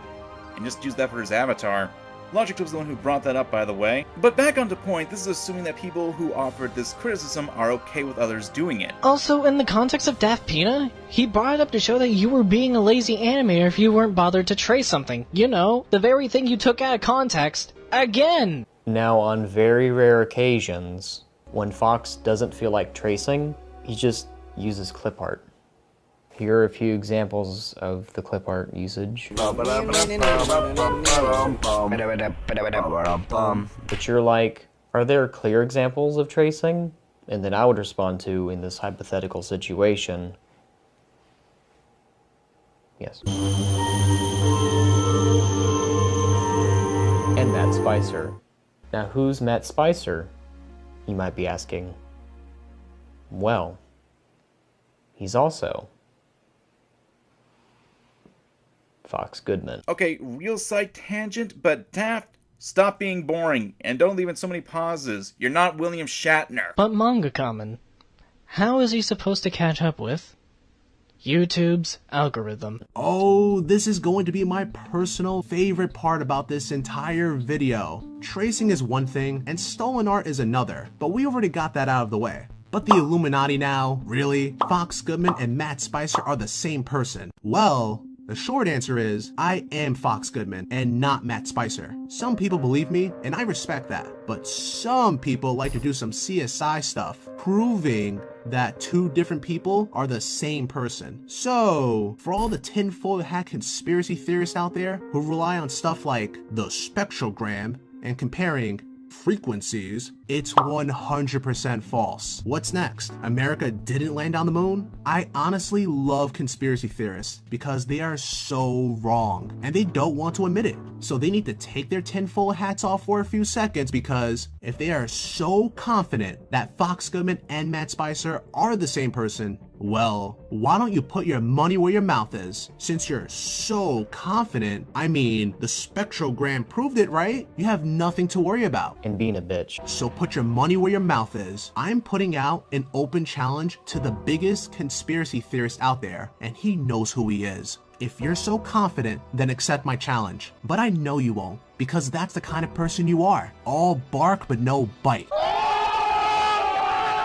and just used that for his avatar. Logic was the one who brought that up, by the way. But back on to point, this is assuming that people who offered this criticism are okay with others doing it. Also, in the context of DaftPina, he brought it up to show that you were being a lazy animator if you weren't bothered to trace something. You know, the very thing you took out of context, again! Now, on very rare occasions, when Fox doesn't feel like tracing, he just uses clip art. Here are a few examples of the clip art usage. But you're like, are there clear examples of tracing? And then I would respond to, in this hypothetical situation, yes. And Matt Spicer. Now, who's Matt Spicer? You might be asking. Well, he's also Fox Goodman. Okay, real side tangent, but Daft, stop being boring, and don't leave in so many pauses. You're not William Shatner. But MangaKamen, how is he supposed to catch up with YouTube's algorithm? Oh, this is going to be my personal favorite part about this entire video. Tracing is one thing, and stolen art is another, but we already got that out of the way. But the Illuminati now? Really? Fox Goodman and Matt Spicer are the same person? Well, the short answer is, I am Fox Goodman and not Matt Spicer. Some people believe me, and I respect that. But some people like to do some CSI stuff, proving that two different people are the same person. So, for all the tinfoil hat conspiracy theorists out there who rely on stuff like the spectrogram and comparing frequencies, it's 100% false. What's next? America didn't land on the moon? I honestly love conspiracy theorists because they are so wrong and they don't want to admit it. So they need to take their tinfoil hats off for a few seconds, because if they are so confident that Fox Goodman and Matt Spicer are the same person, well, why don't you put your money where your mouth is? Since you're so confident, I mean, the spectrogram proved it, right? You have nothing to worry about. And being a bitch. So put your money where your mouth is. I'm putting out an open challenge to the biggest conspiracy theorist out there, and he knows who he is. If you're so confident, then accept my challenge. But I know you won't, because that's the kind of person you are. All bark but no bite.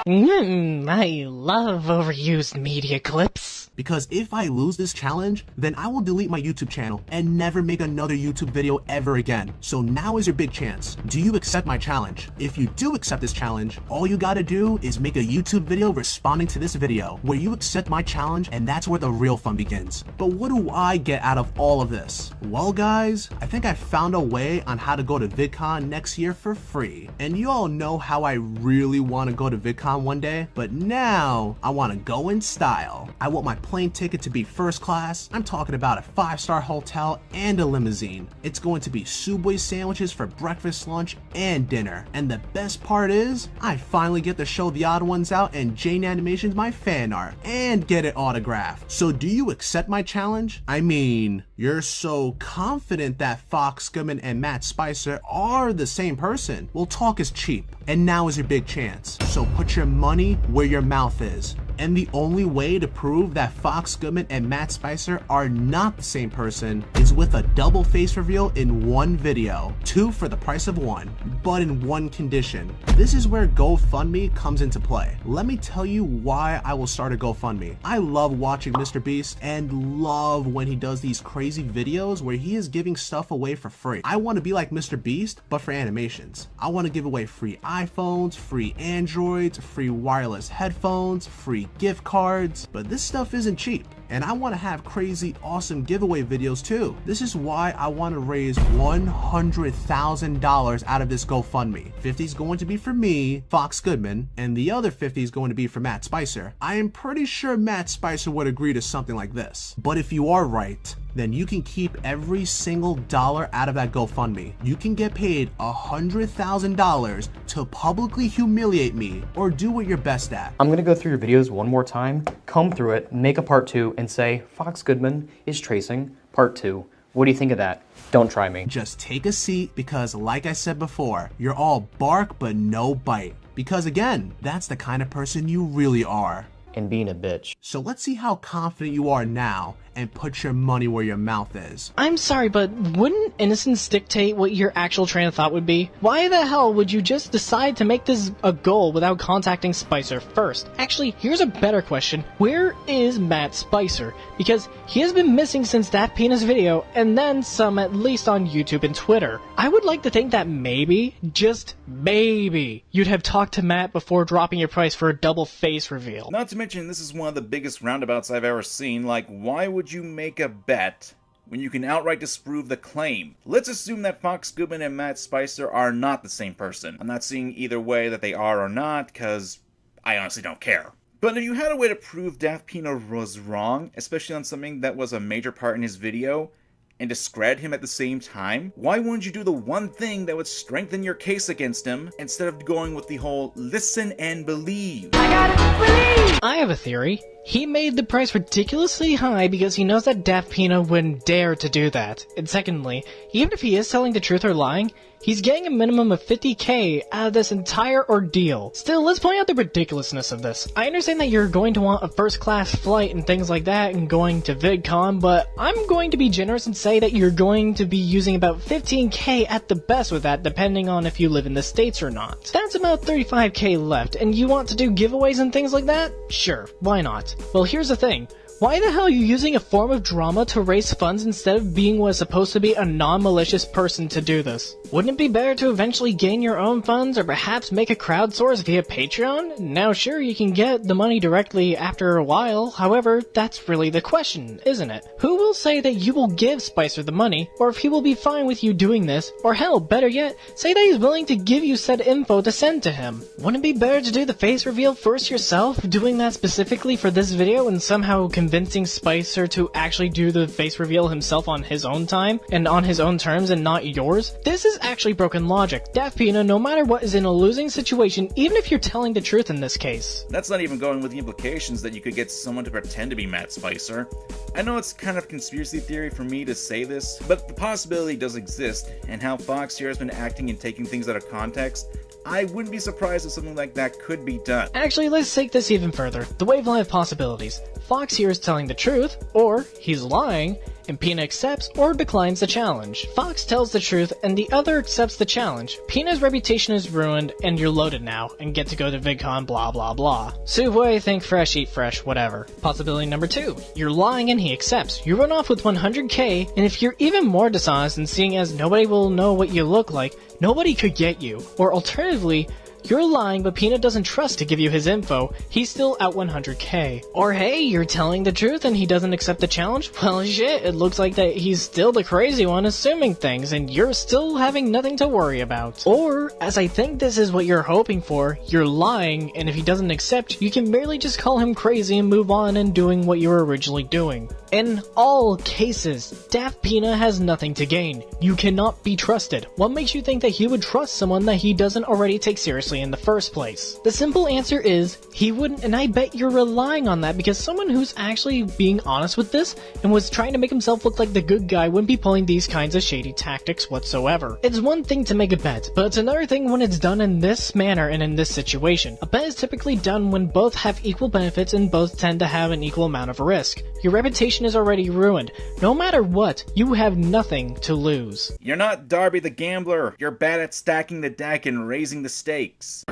I love overused media clips. Because if I lose this challenge, then I will delete my YouTube channel and never make another YouTube video ever again. So now is your big chance. Do you accept my challenge? If you do accept this challenge, all you gotta do is make a YouTube video responding to this video, where you accept my challenge, and that's where the real fun begins. But what do I get out of all of this? Well guys, I think I found a way on how to go to VidCon next year for free. And you all know how I really want to go to VidCon one day, but now I want to go in style. I want my plane ticket to be first class. I'm talking about a 5-star hotel and a limousine. It's going to be Subway sandwiches for breakfast, lunch, and dinner. And the best part is, I finally get to show the odd ones out and Jane Animations my fan art and get it autographed. So do you accept my challenge? I mean, you're so confident that Fox Goodman and Matt Spicer are the same person. Well, talk is cheap, and now is your big chance. So put your money where your mouth is. And the only way to prove that Fox Goodman and Matt Spicer are not the same person is with a double face reveal in one video. 2 for the price of 1, but in one condition. This is where GoFundMe comes into play. Let me tell you why I will start a GoFundMe. I love watching Mr. Beast and love when he does these crazy videos where he is giving stuff away for free. I want to be like Mr. Beast, but for animations. I want to give away free iPhones, free Androids, free wireless headphones, free gift cards, but this stuff isn't cheap. And I want to have crazy awesome giveaway videos too. This is why I want to raise $100,000 out of this GoFundMe. 50 is going to be for me, Fox Goodman, and the other 50 is going to be for Matt Spicer. I am pretty sure Matt Spicer would agree to something like this. But if you are right, then you can keep every single dollar out of that GoFundMe. You can get paid $100,000 to publicly humiliate me or do what you're best at. I'm gonna go through your videos one more time, comb through it, make a part 2, and say, Fox Goodman is tracing part 2. What do you think of that? Don't try me. Just take a seat because, like I said before, you're all bark but no bite. Because again, that's the kind of person you really are. And being a bitch. So let's see how confident you are now and put your money where your mouth is. I'm sorry, but wouldn't innocence dictate what your actual train of thought would be? Why the hell would you just decide to make this a goal without contacting Spicer first? Actually, here's a better question. Where is Matt Spicer? Because he has been missing since DaftPina's video, and then some at least on YouTube and Twitter. I would like to think that maybe, just maybe, you'd have talked to Matt before dropping your price for a double face reveal. Not to mention, this is one of the biggest roundabouts I've ever seen. Like, why would you make a bet when you can outright disprove the claim? Let's assume that Fox Goodman and Matt Spicer are not the same person. I'm not seeing either way that they are or not, because I honestly don't care. But if you had a way to prove DaftPina was wrong, especially on something that was a major part in his video, and discredit him at the same time, why wouldn't you do the one thing that would strengthen your case against him, instead of going with the whole listen and believe? I gotta believe! I have a theory. He made the price ridiculously high because he knows that DaftPina wouldn't dare to do that. And secondly, even if he is telling the truth or lying, he's getting a minimum of $50K out of this entire ordeal. Still, let's point out the ridiculousness of this. I understand that you're going to want a first-class flight and things like that and going to VidCon, but I'm going to be generous and say that you're going to be using about $15K at the best with that, depending on if you live in the States or not. That's about $35K left, and you want to do giveaways and things like that? Sure, why not? Well, here's the thing. Why the hell are you using a form of drama to raise funds instead of being what is supposed to be a non-malicious person to do this? Wouldn't it be better to eventually gain your own funds or perhaps make a crowdsource via Patreon? Now sure, you can get the money directly after a while, however, that's really the question, isn't it? Who will say that you will give Spicer the money, or if he will be fine with you doing this, or hell, better yet, say that he's willing to give you said info to send to him? Wouldn't it be better to do the face reveal first yourself, doing that specifically for this video and somehow convincing Spicer to actually do the face reveal himself on his own time and on his own terms and not yours? This is actually broken logic. DaftPina, no matter what, is in a losing situation even if you're telling the truth in this case. That's not even going with the implications that you could get someone to pretend to be Matt Spicer. I know it's kind of conspiracy theory for me to say this, but the possibility does exist, and how Fox here has been acting and taking things out of context, I wouldn't be surprised if something like that could be done. Actually, let's take this even further. The waveline of possibilities. Fox here is telling the truth, or he's lying, and Pina accepts or declines the challenge. Fox tells the truth, and the other accepts the challenge. Pina's reputation is ruined, and you're loaded now, and get to go to VidCon, blah blah blah. Soup way, think fresh, eat fresh, whatever. Possibility number 2. You're lying and he accepts. You run off with 100K, and if you're even more dishonest and seeing as nobody will know what you look like, nobody could get you. Or alternatively, you're lying, but Pina doesn't trust to give you his info. He's still out 100K. Or hey, you're telling the truth and he doesn't accept the challenge? Well shit, it looks like that he's still the crazy one assuming things and you're still having nothing to worry about. Or, as I think this is what you're hoping for, you're lying, and if he doesn't accept, you can merely just call him crazy and move on and doing what you were originally doing. In all cases, DaftPina has nothing to gain. You cannot be trusted. What makes you think that he would trust someone that he doesn't already take seriously seriously in the first place? The simple answer is, he wouldn't, and I bet you're relying on that because someone who's actually being honest with this and was trying to make himself look like the good guy wouldn't be pulling these kinds of shady tactics whatsoever. It's one thing to make a bet, but it's another thing when it's done in this manner and in this situation. A bet is typically done when both have equal benefits and both tend to have an equal amount of risk. Your reputation is already ruined. No matter what, you have nothing to lose. You're not Darby the Gambler. You're bad at stacking the deck and raising the stakes.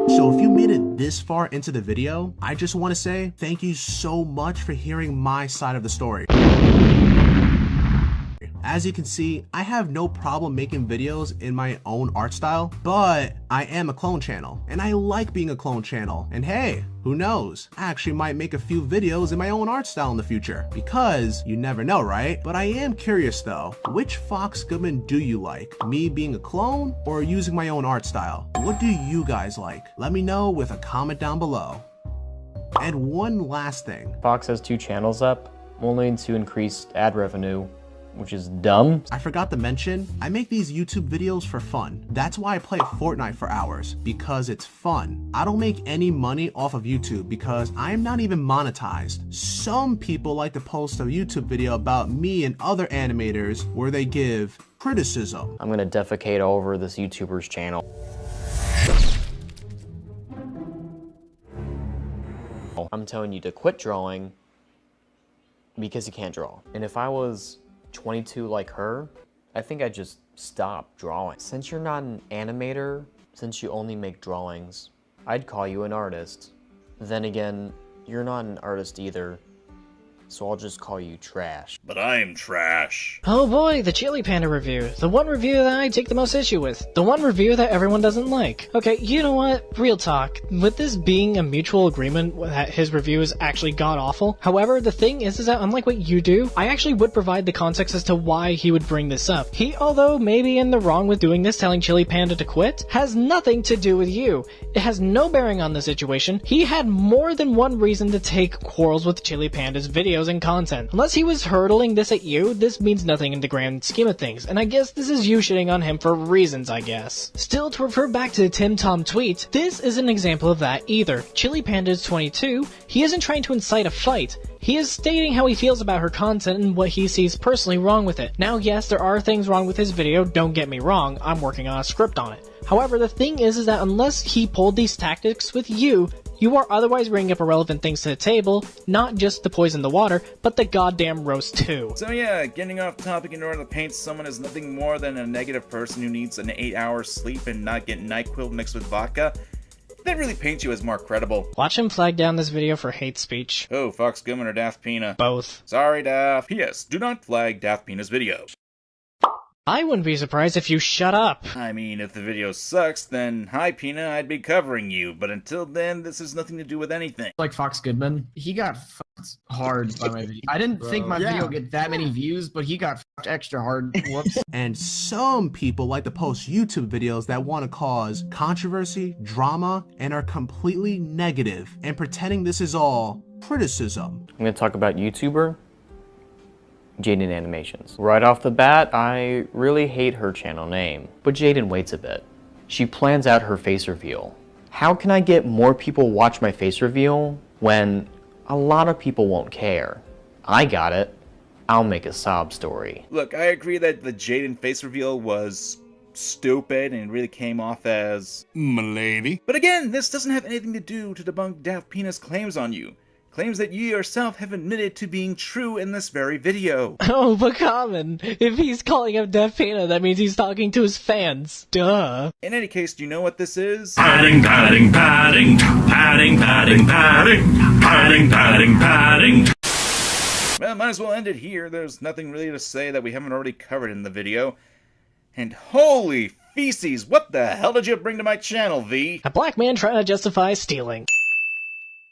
So if you made it this far into the video, I just want to say thank you so much for hearing my side of the story. As you can see, I have no problem making videos in my own art style, but I am a clone channel, and I like being a clone channel. And hey, who knows? I actually might make a few videos in my own art style in the future, because you never know, right? But I am curious though, which Fox Goodman do you like? Me being a clone or using my own art style? What do you guys like? Let me know with a comment down below. And one last thing. Fox has 2 channels up, only to increase ad revenue, which is dumb. I forgot to mention, I make these YouTube videos for fun. That's why I play Fortnite for hours, because it's fun. I don't make any money off of YouTube because I'm not even monetized. Some people like to post a YouTube video about me and other animators where they give criticism. I'm gonna defecate over this YouTuber's channel. I'm telling you to quit drawing because you can't draw. And if I was 22 like her, I think I'd just stop drawing. Since you're not an animator, since you only make drawings, I'd call you an artist. Then again, you're not an artist either, so I'll just call you trash. But I'm trash. Oh boy, the Chili Panda review. The one review that I take the most issue with. The one review that everyone doesn't like. Okay, you know what? Real talk. With this being a mutual agreement that his review is actually god-awful. However, the thing is that unlike what you do, I actually would provide the context as to why he would bring this up. He, although maybe in the wrong with doing this, telling Chili Panda to quit, has nothing to do with you. It has no bearing on the situation. He had more than one reason to take quarrels with Chili Panda's videos and content. Unless he was hurtling this at you, this means nothing in the grand scheme of things, and I guess this is you shitting on him for reasons, I guess. Still, to refer back to the Tim Tom tweet, this is an example of that either. Chili Panda is 22, he isn't trying to incite a fight. He is stating how he feels about her content and what he sees personally wrong with it. Now yes, there are things wrong with his video, don't get me wrong, I'm working on a script on it. However, the thing is that unless he pulled these tactics with you are otherwise bringing up irrelevant things to the table, not just to poison the water, but the goddamn roast too. So yeah, getting off topic in order to paint someone as nothing more than a negative person who needs an 8-hour sleep and not get NyQuil mixed with vodka, that really paints you as more credible. Watch him flag down this video for hate speech. Oh, Fox Goodman or DaftPina? Both. Sorry, Daft. P.S. Do not flag DaftPina's videos. I wouldn't be surprised if you shut up. I mean, if the video sucks, then hi Pina, I'd be covering you, but until then, this has nothing to do with anything. Like Fox Goodman, he got fucked hard by my video. I didn't think my video would get that many views, but he got fucked extra hard. Whoops. And some people like to post YouTube videos that want to cause controversy, drama, and are completely negative and pretending this is all criticism. I'm gonna talk about YouTuber Jaden Animations. Right off the bat, I really hate her channel name. But Jaden waits a bit. She plans out her face reveal. How can I get more people watch my face reveal when a lot of people won't care? I got it. I'll make a sob story. Look, I agree that the Jaden face reveal was stupid and really came off as m'lady. But again, this doesn't have anything to do to debunk DaftPina's claims on you. Claims that you yourself have admitted to being true in this very video. Oh, but Common, if he's calling up DaftPina, that means he's talking to his fans. Duh. In any case, do you know what this is? Padding, padding, padding, padding, padding, padding, padding, padding, padding. Well, might as well end it here. There's nothing really to say that we haven't already covered in the video. And holy feces, what the hell did you bring to my channel, V? A black man trying to justify stealing.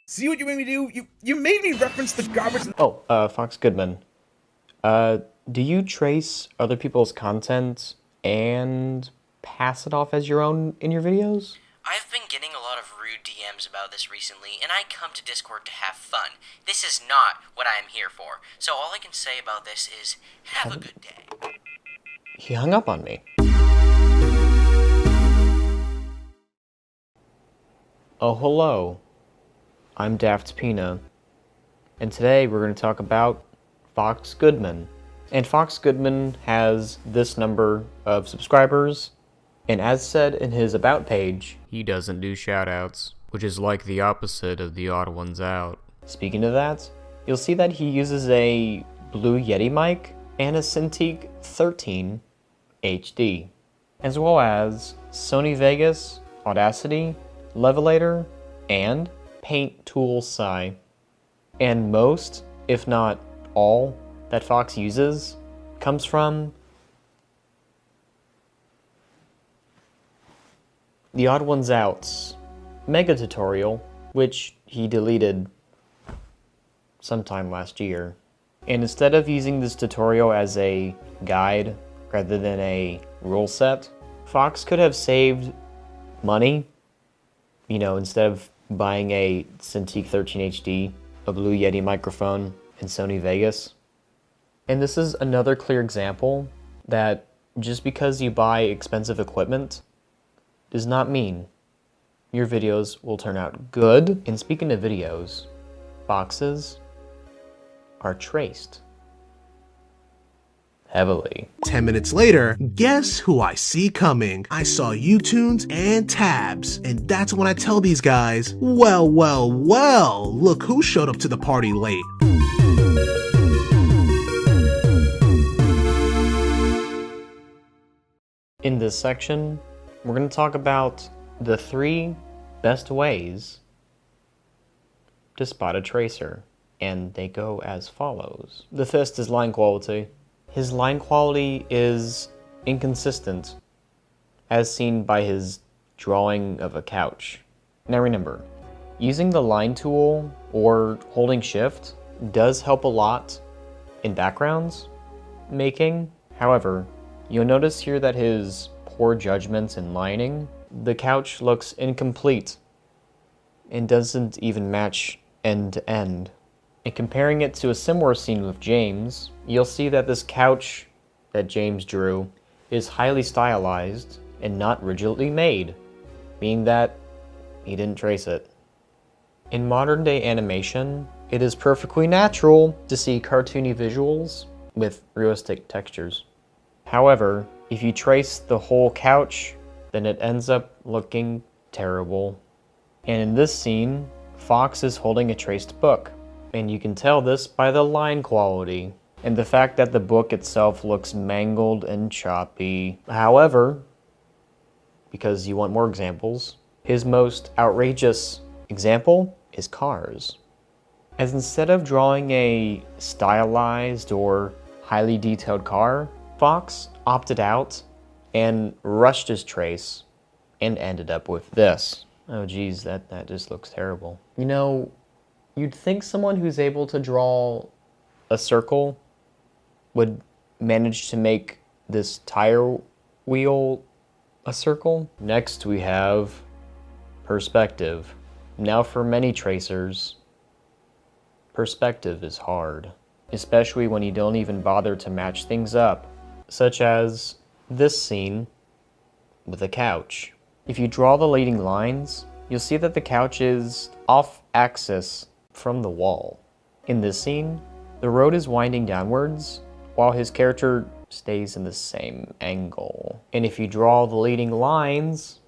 See what you made me do? You made me reference the garbage. Oh, Fox Goodman. Do you trace other people's content and pass it off as your own in your videos? I've been getting a lot of rude DMs about this recently, and I come to Discord to have fun. This is not what I am here for. So all I can say about this is, have a good day. he hung up on me. Oh, hello. I'm DaftPina. And today we're going to talk about Fox Goodman. And Fox Goodman has this number of subscribers, and as said in his About page, he doesn't do shoutouts, which is like the opposite of the odd ones out. Speaking of that, you'll see that he uses a Blue Yeti mic and a Cintiq 13 HD, as well as Sony Vegas, Audacity, Levelator, and Paint Tool Sci. And most, if not all, that Fox uses comes from the Odd Ones Out's mega tutorial, which he deleted sometime last year. And instead of using this tutorial as a guide rather than a rule set, Fox could have saved money, you know, instead of buying a Cintiq 13 HD, a Blue Yeti microphone, and Sony Vegas. And this is another clear example that just because you buy expensive equipment does not mean your videos will turn out good. And speaking of videos, boxes are traced heavily. 10 minutes later, guess who I see coming? I saw U-Tunes and tabs, and that's when I tell these guys, well, look who showed up to the party late. In this section, we're going to talk about the 3 best ways to spot a tracer, and they go as follows. The first is line quality. His line quality is inconsistent, as seen by his drawing of a couch. Now remember, using the line tool or holding shift does help a lot in backgrounds making. However, you'll notice here that his poor judgment in lining, the couch looks incomplete and doesn't even match end to end. And comparing it to a similar scene with James, you'll see that this couch that James drew is highly stylized and not rigidly made, meaning that he didn't trace it. In modern day animation, it is perfectly natural to see cartoony visuals with realistic textures. However, if you trace the whole couch, then it ends up looking terrible. And in this scene, Fox is holding a traced book, and you can tell this by the line quality and the fact that the book itself looks mangled and choppy. However, because you want more examples, his most outrageous example is cars. As instead of drawing a stylized or highly detailed car, Fox opted out and rushed his trace and ended up with this. Oh geez, that just looks terrible. You know, you'd think someone who's able to draw a circle would manage to make this tire wheel a circle. Next we have perspective. Now for many tracers, perspective is hard, especially when you don't even bother to match things up, such as this scene with a couch. If you draw the leading lines, you'll see that the couch is off axis from the wall. In this scene, the road is winding downwards while his character stays in the same angle. And if you draw the leading lines,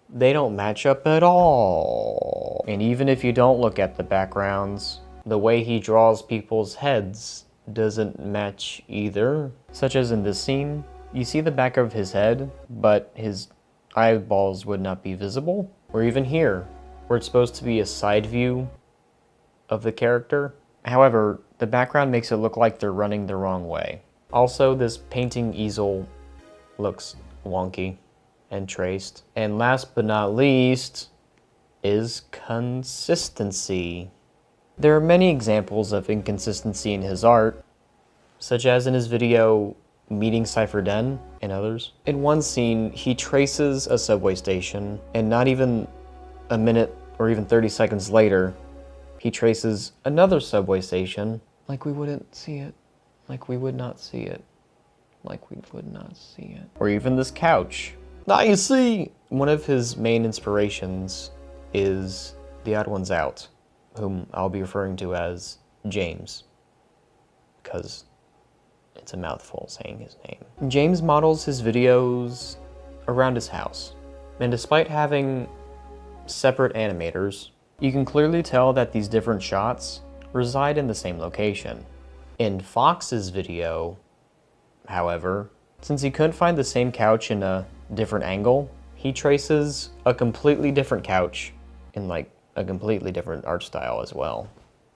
they don't match up at all. And even if you don't look at the backgrounds, the way he draws people's heads doesn't match either. Such as in this scene, you see the back of his head, but his eyeballs would not be visible. Or even here, where it's supposed to be a side view of the character. However, the background makes it look like they're running the wrong way. Also, this painting easel looks wonky and traced. And last but not least is consistency. There are many examples of inconsistency in his art, such as in his video Meeting Cypher Den and others. In one scene, he traces a subway station, and not even a minute or even 30 seconds later, he traces another subway station like we wouldn't see it, like we would not see it. like we would not see it. Or even this couch. Now you see, one of his main inspirations is the Odd Ones Out, whom I'll be referring to as James, because it's a mouthful saying his name. James models his videos around his house, and despite having separate animators, you can clearly tell that these different shots reside in the same location. In Fox's video, however, since he couldn't find the same couch in a different angle, he traces a completely different couch in like a completely different art style as well.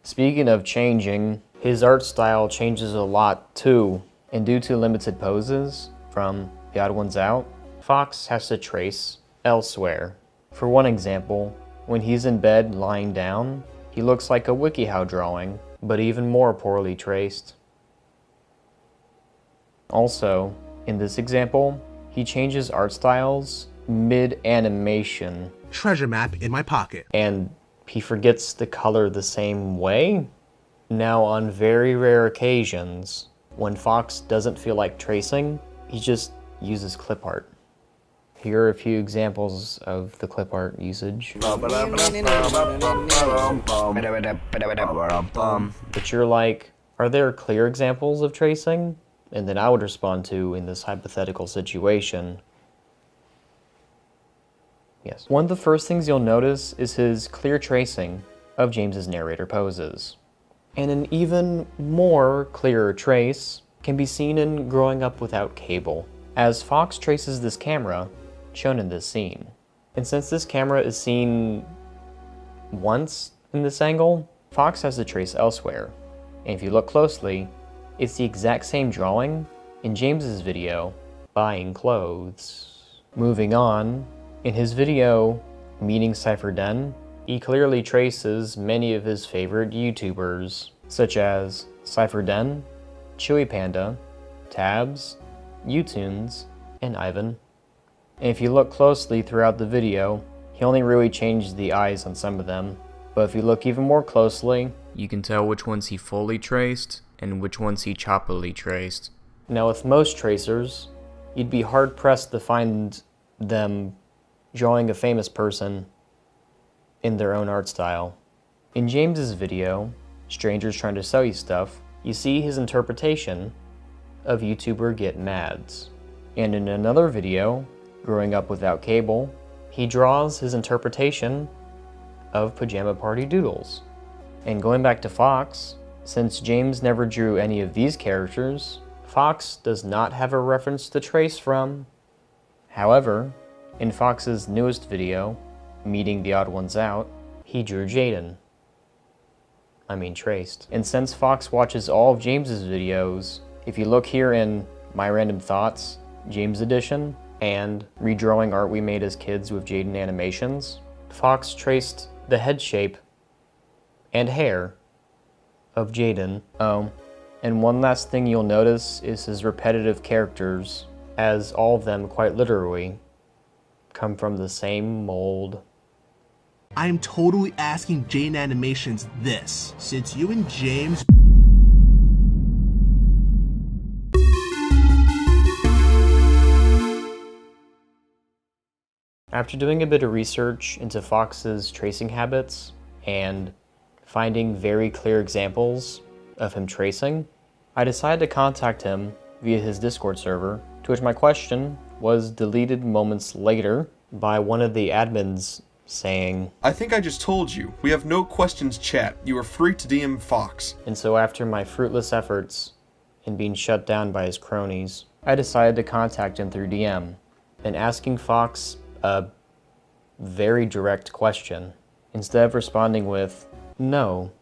Speaking of changing, his art style changes a lot too, and due to limited poses from The Odd Ones Out, Fox has to trace elsewhere. For one example, when he's in bed lying down, he looks like a WikiHow drawing, but even more poorly traced. Also, in this example, he changes art styles mid-animation. Treasure map in my pocket. And he forgets the color the same way? Now, on very rare occasions, when Fox doesn't feel like tracing, he just uses clip art. Here are a few examples of the clip art usage. But you're like, are there clear examples of tracing? And then I would respond to, in this hypothetical situation, yes. One of the first things you'll notice is his clear tracing of James's narrator poses. And an even more clearer trace can be seen in Growing Up Without Cable, as Fox traces this camera, shown in this scene. And since this camera is seen once in this angle, Fox has to trace elsewhere. And if you look closely, it's the exact same drawing in James's video, Buying Clothes. Moving on, in his video, Meeting Cypher Den, he clearly traces many of his favorite YouTubers, such as Cypher Den, Chewy Panda, Tabs, YouTunes, and Ivan. And if you look closely throughout the video, he only really changed the eyes on some of them, but if you look even more closely, you can tell which ones he fully traced and which ones he choppily traced. Now with most tracers, you'd be hard-pressed to find them drawing a famous person in their own art style. In James's video, Strangers Trying to Sell You Stuff, you see his interpretation of YouTuber Get Mads. And in another video, Growing Up Without Cable, he draws his interpretation of Pajama Party Doodles. And going back to Fox, since James never drew any of these characters, Fox does not have a reference to trace from. However, in Fox's newest video, Meeting the Odd Ones Out, he drew Jaden. Traced. And since Fox watches all of James's videos, if you look here in My Random Thoughts, James Edition, and Redrawing Art We Made as Kids with Jaden Animations, Fox traced the head shape and hair of Jaden. Oh, and one last thing you'll notice is his repetitive characters, as all of them quite literally come from the same mold. I am totally asking Jaden Animations this, since you and James... After doing a bit of research into Fox's tracing habits and finding very clear examples of him tracing, I decided to contact him via his Discord server, to which my question was deleted moments later by one of the admins saying, I think I just told you, we have no questions chat, you are free to DM Fox. And so after my fruitless efforts and being shut down by his cronies, I decided to contact him through DM and asking Fox a very direct question. Instead of responding with, no,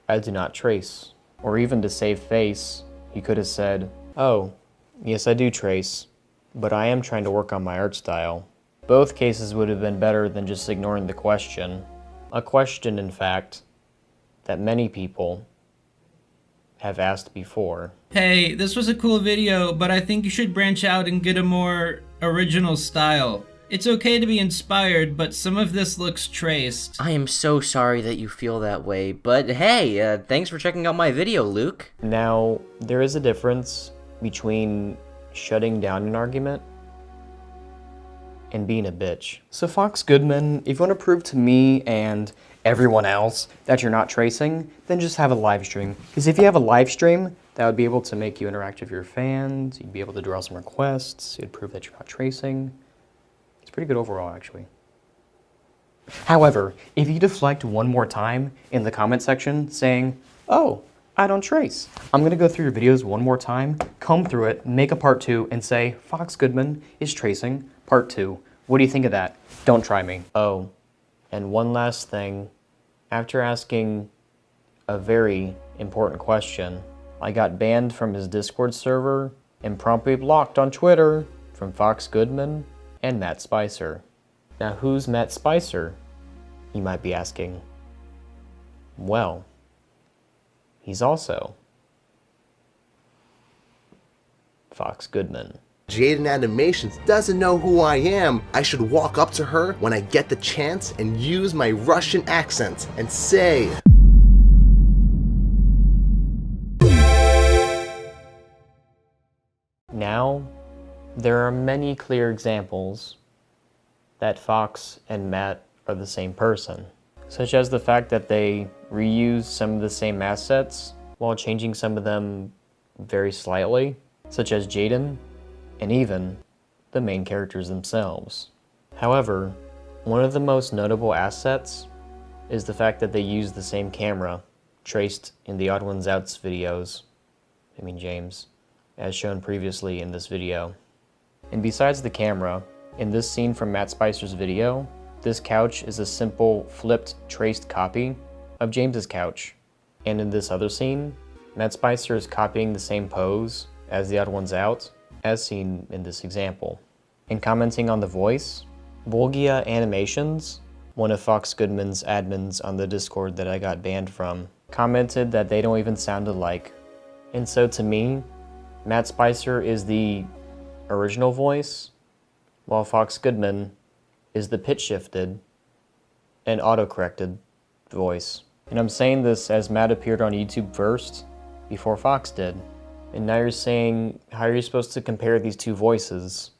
I do not trace, or even to save face, he could have said, oh, yes I do trace, but I am trying to work on my art style. Both cases would have been better than just ignoring the question. A question, in fact, that many people have asked before. Hey, this was a cool video, but I think you should branch out and get a more original style. It's okay to be inspired, but some of this looks traced. I am so sorry that you feel that way, but hey, thanks for checking out my video, Luke. Now, there is a difference between shutting down an argument, and being a bitch. So Fox Goodman, if you want to prove to me and everyone else that you're not tracing, then just have a live stream. Because if you have a live stream, that would be able to make you interact with your fans, you'd be able to draw some requests, it'd prove that you're not tracing. It's pretty good overall, actually. However, if you deflect one more time in the comment section saying, oh, I don't trace, I'm gonna go through your videos one more time, comb through it, make a part 2, and say, Fox Goodman is tracing part 2. What do you think of that? Don't try me. Oh, and one last thing. After asking a very important question, I got banned from his Discord server and promptly blocked on Twitter from Fox Goodman and Matt Spicer. Now who's Matt Spicer, you might be asking? Well, he's also Fox Goodman. Jaden Animations doesn't know who I am. I should walk up to her when I get the chance and use my Russian accent and say, now, there are many clear examples that Fox and Matt are the same person, such as the fact that they reuse some of the same assets while changing some of them very slightly, such as Jaden, and even the main characters themselves. However, one of the most notable assets is the fact that they use the same camera traced in the Odd Ones Out's videos, James, as shown previously in this video. And besides the camera, in this scene from Matt Spicer's video, this couch is a simple flipped traced copy of James's couch. And in this other scene, Matt Spicer is copying the same pose as the Odd Ones Out, as seen in this example. In commenting on the voice, Volgia Animations, one of Fox Goodman's admins on the Discord that I got banned from, commented that they don't even sound alike. And so to me, Matt Spicer is the original voice, while Fox Goodman is the pitch-shifted and auto-corrected voice. And I'm saying this as Matt appeared on YouTube first, before Fox did. And now you're saying, how are you supposed to compare these two voices?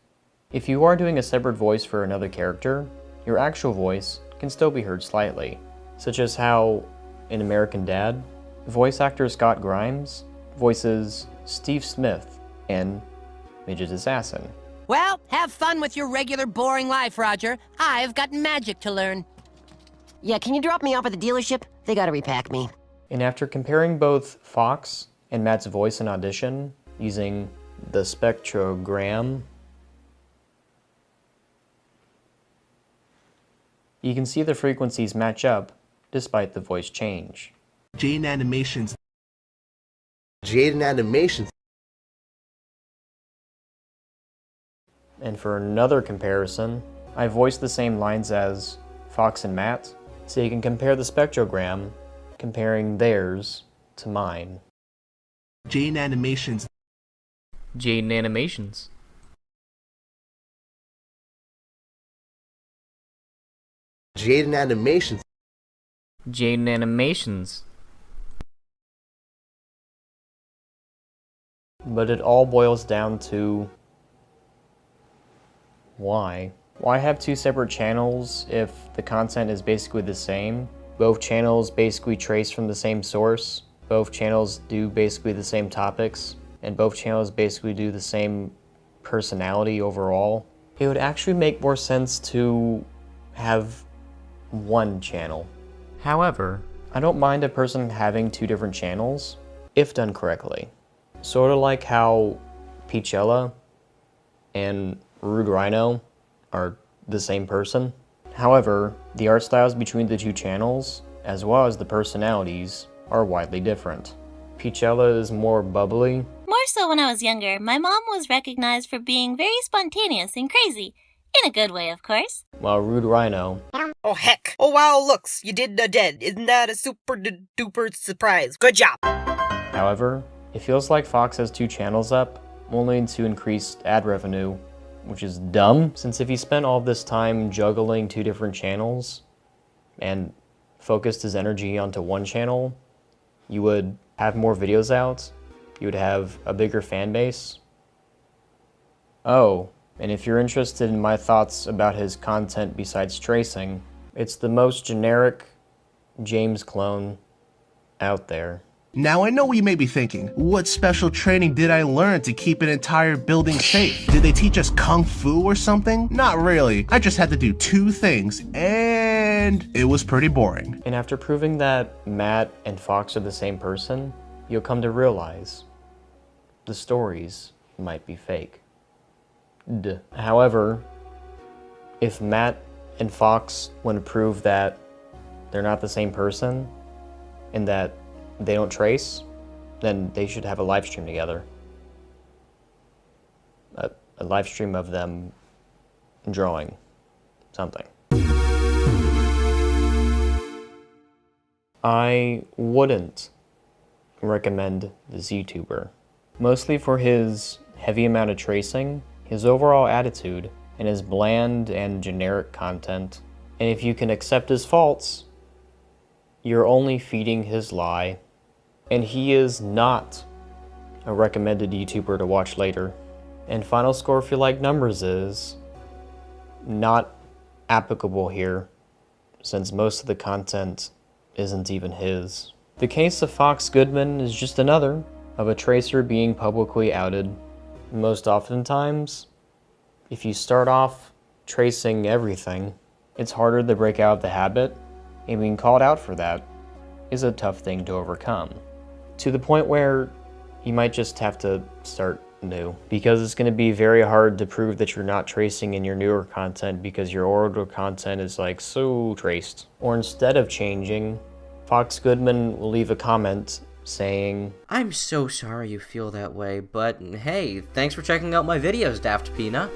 If you are doing a separate voice for another character, your actual voice can still be heard slightly, such as how, in American Dad, voice actor Scott Grimes voices Steve Smith in Midget Assassin. Well, have fun with your regular boring life, Roger. I've got magic to learn. Yeah, can you drop me off at the dealership? They gotta repack me. And after comparing both Fox and Matt's voice in Audition using the spectrogram, you can see the frequencies match up despite the voice change. Jaden Animations. And for another comparison, I voiced the same lines as Fox and Matt, so you can compare the spectrogram, comparing theirs to mine. Jaden Animations. Jaden Animations. Jaden Animations. Jaden Animations. But it all boils down to why? Why have two separate channels if the content is basically the same? Both channels basically trace from the same source. Both channels do basically the same topics. And both channels basically do the same personality overall. It would actually make more sense to have one channel. However, I don't mind a person having two different channels if done correctly. Sort of like how Peachella and Rude Rhino are the same person. However, the art styles between the two channels, as well as the personalities, are widely different. Peachella is more bubbly. More so when I was younger. My mom was recognized for being very spontaneous and crazy. In a good way, of course. While Rude Rhino... Oh heck. Oh wow, looks, you did the dead. Isn't that a super duper surprise? Good job. However, it feels like Fox has two channels up, only to increase ad revenue, which is dumb, since if he spent all this time juggling two different channels and focused his energy onto one channel, you would have more videos out, you would have a bigger fan base, Oh, and if you're interested in my thoughts about his content besides tracing, it's the most generic James clone out there. Now I know what you may be thinking. What special training did I learn to keep an entire building safe? Did they teach us Kung Fu or something? Not really. I just had to do 2 things, and it was pretty boring. And after proving that Matt and Fox are the same person, you'll come to realize the stories might be fake. However, if Matt and Fox want to prove that they're not the same person and that they don't trace, then they should have a live stream together. A live stream of them drawing something. I wouldn't recommend this YouTuber, mostly for his heavy amount of tracing, his overall attitude, and his bland and generic content. And if you can accept his faults, you're only feeding his lie. And he is not a recommended YouTuber to watch later. And final score if you like numbers is not applicable here, since most of the content isn't even his. The case of Fox Goodman is just another of a tracer being publicly outed. Most oftentimes, if you start off tracing everything, it's harder to break out of the habit, and being called out for that is a tough thing to overcome. To the point where you might just have to start new, because it's going to be very hard to prove that you're not tracing in your newer content because your older content is like so traced. Or instead of changing, Fox Goodman will leave a comment saying, I'm so sorry you feel that way, but hey, thanks for checking out my videos, DaftPina.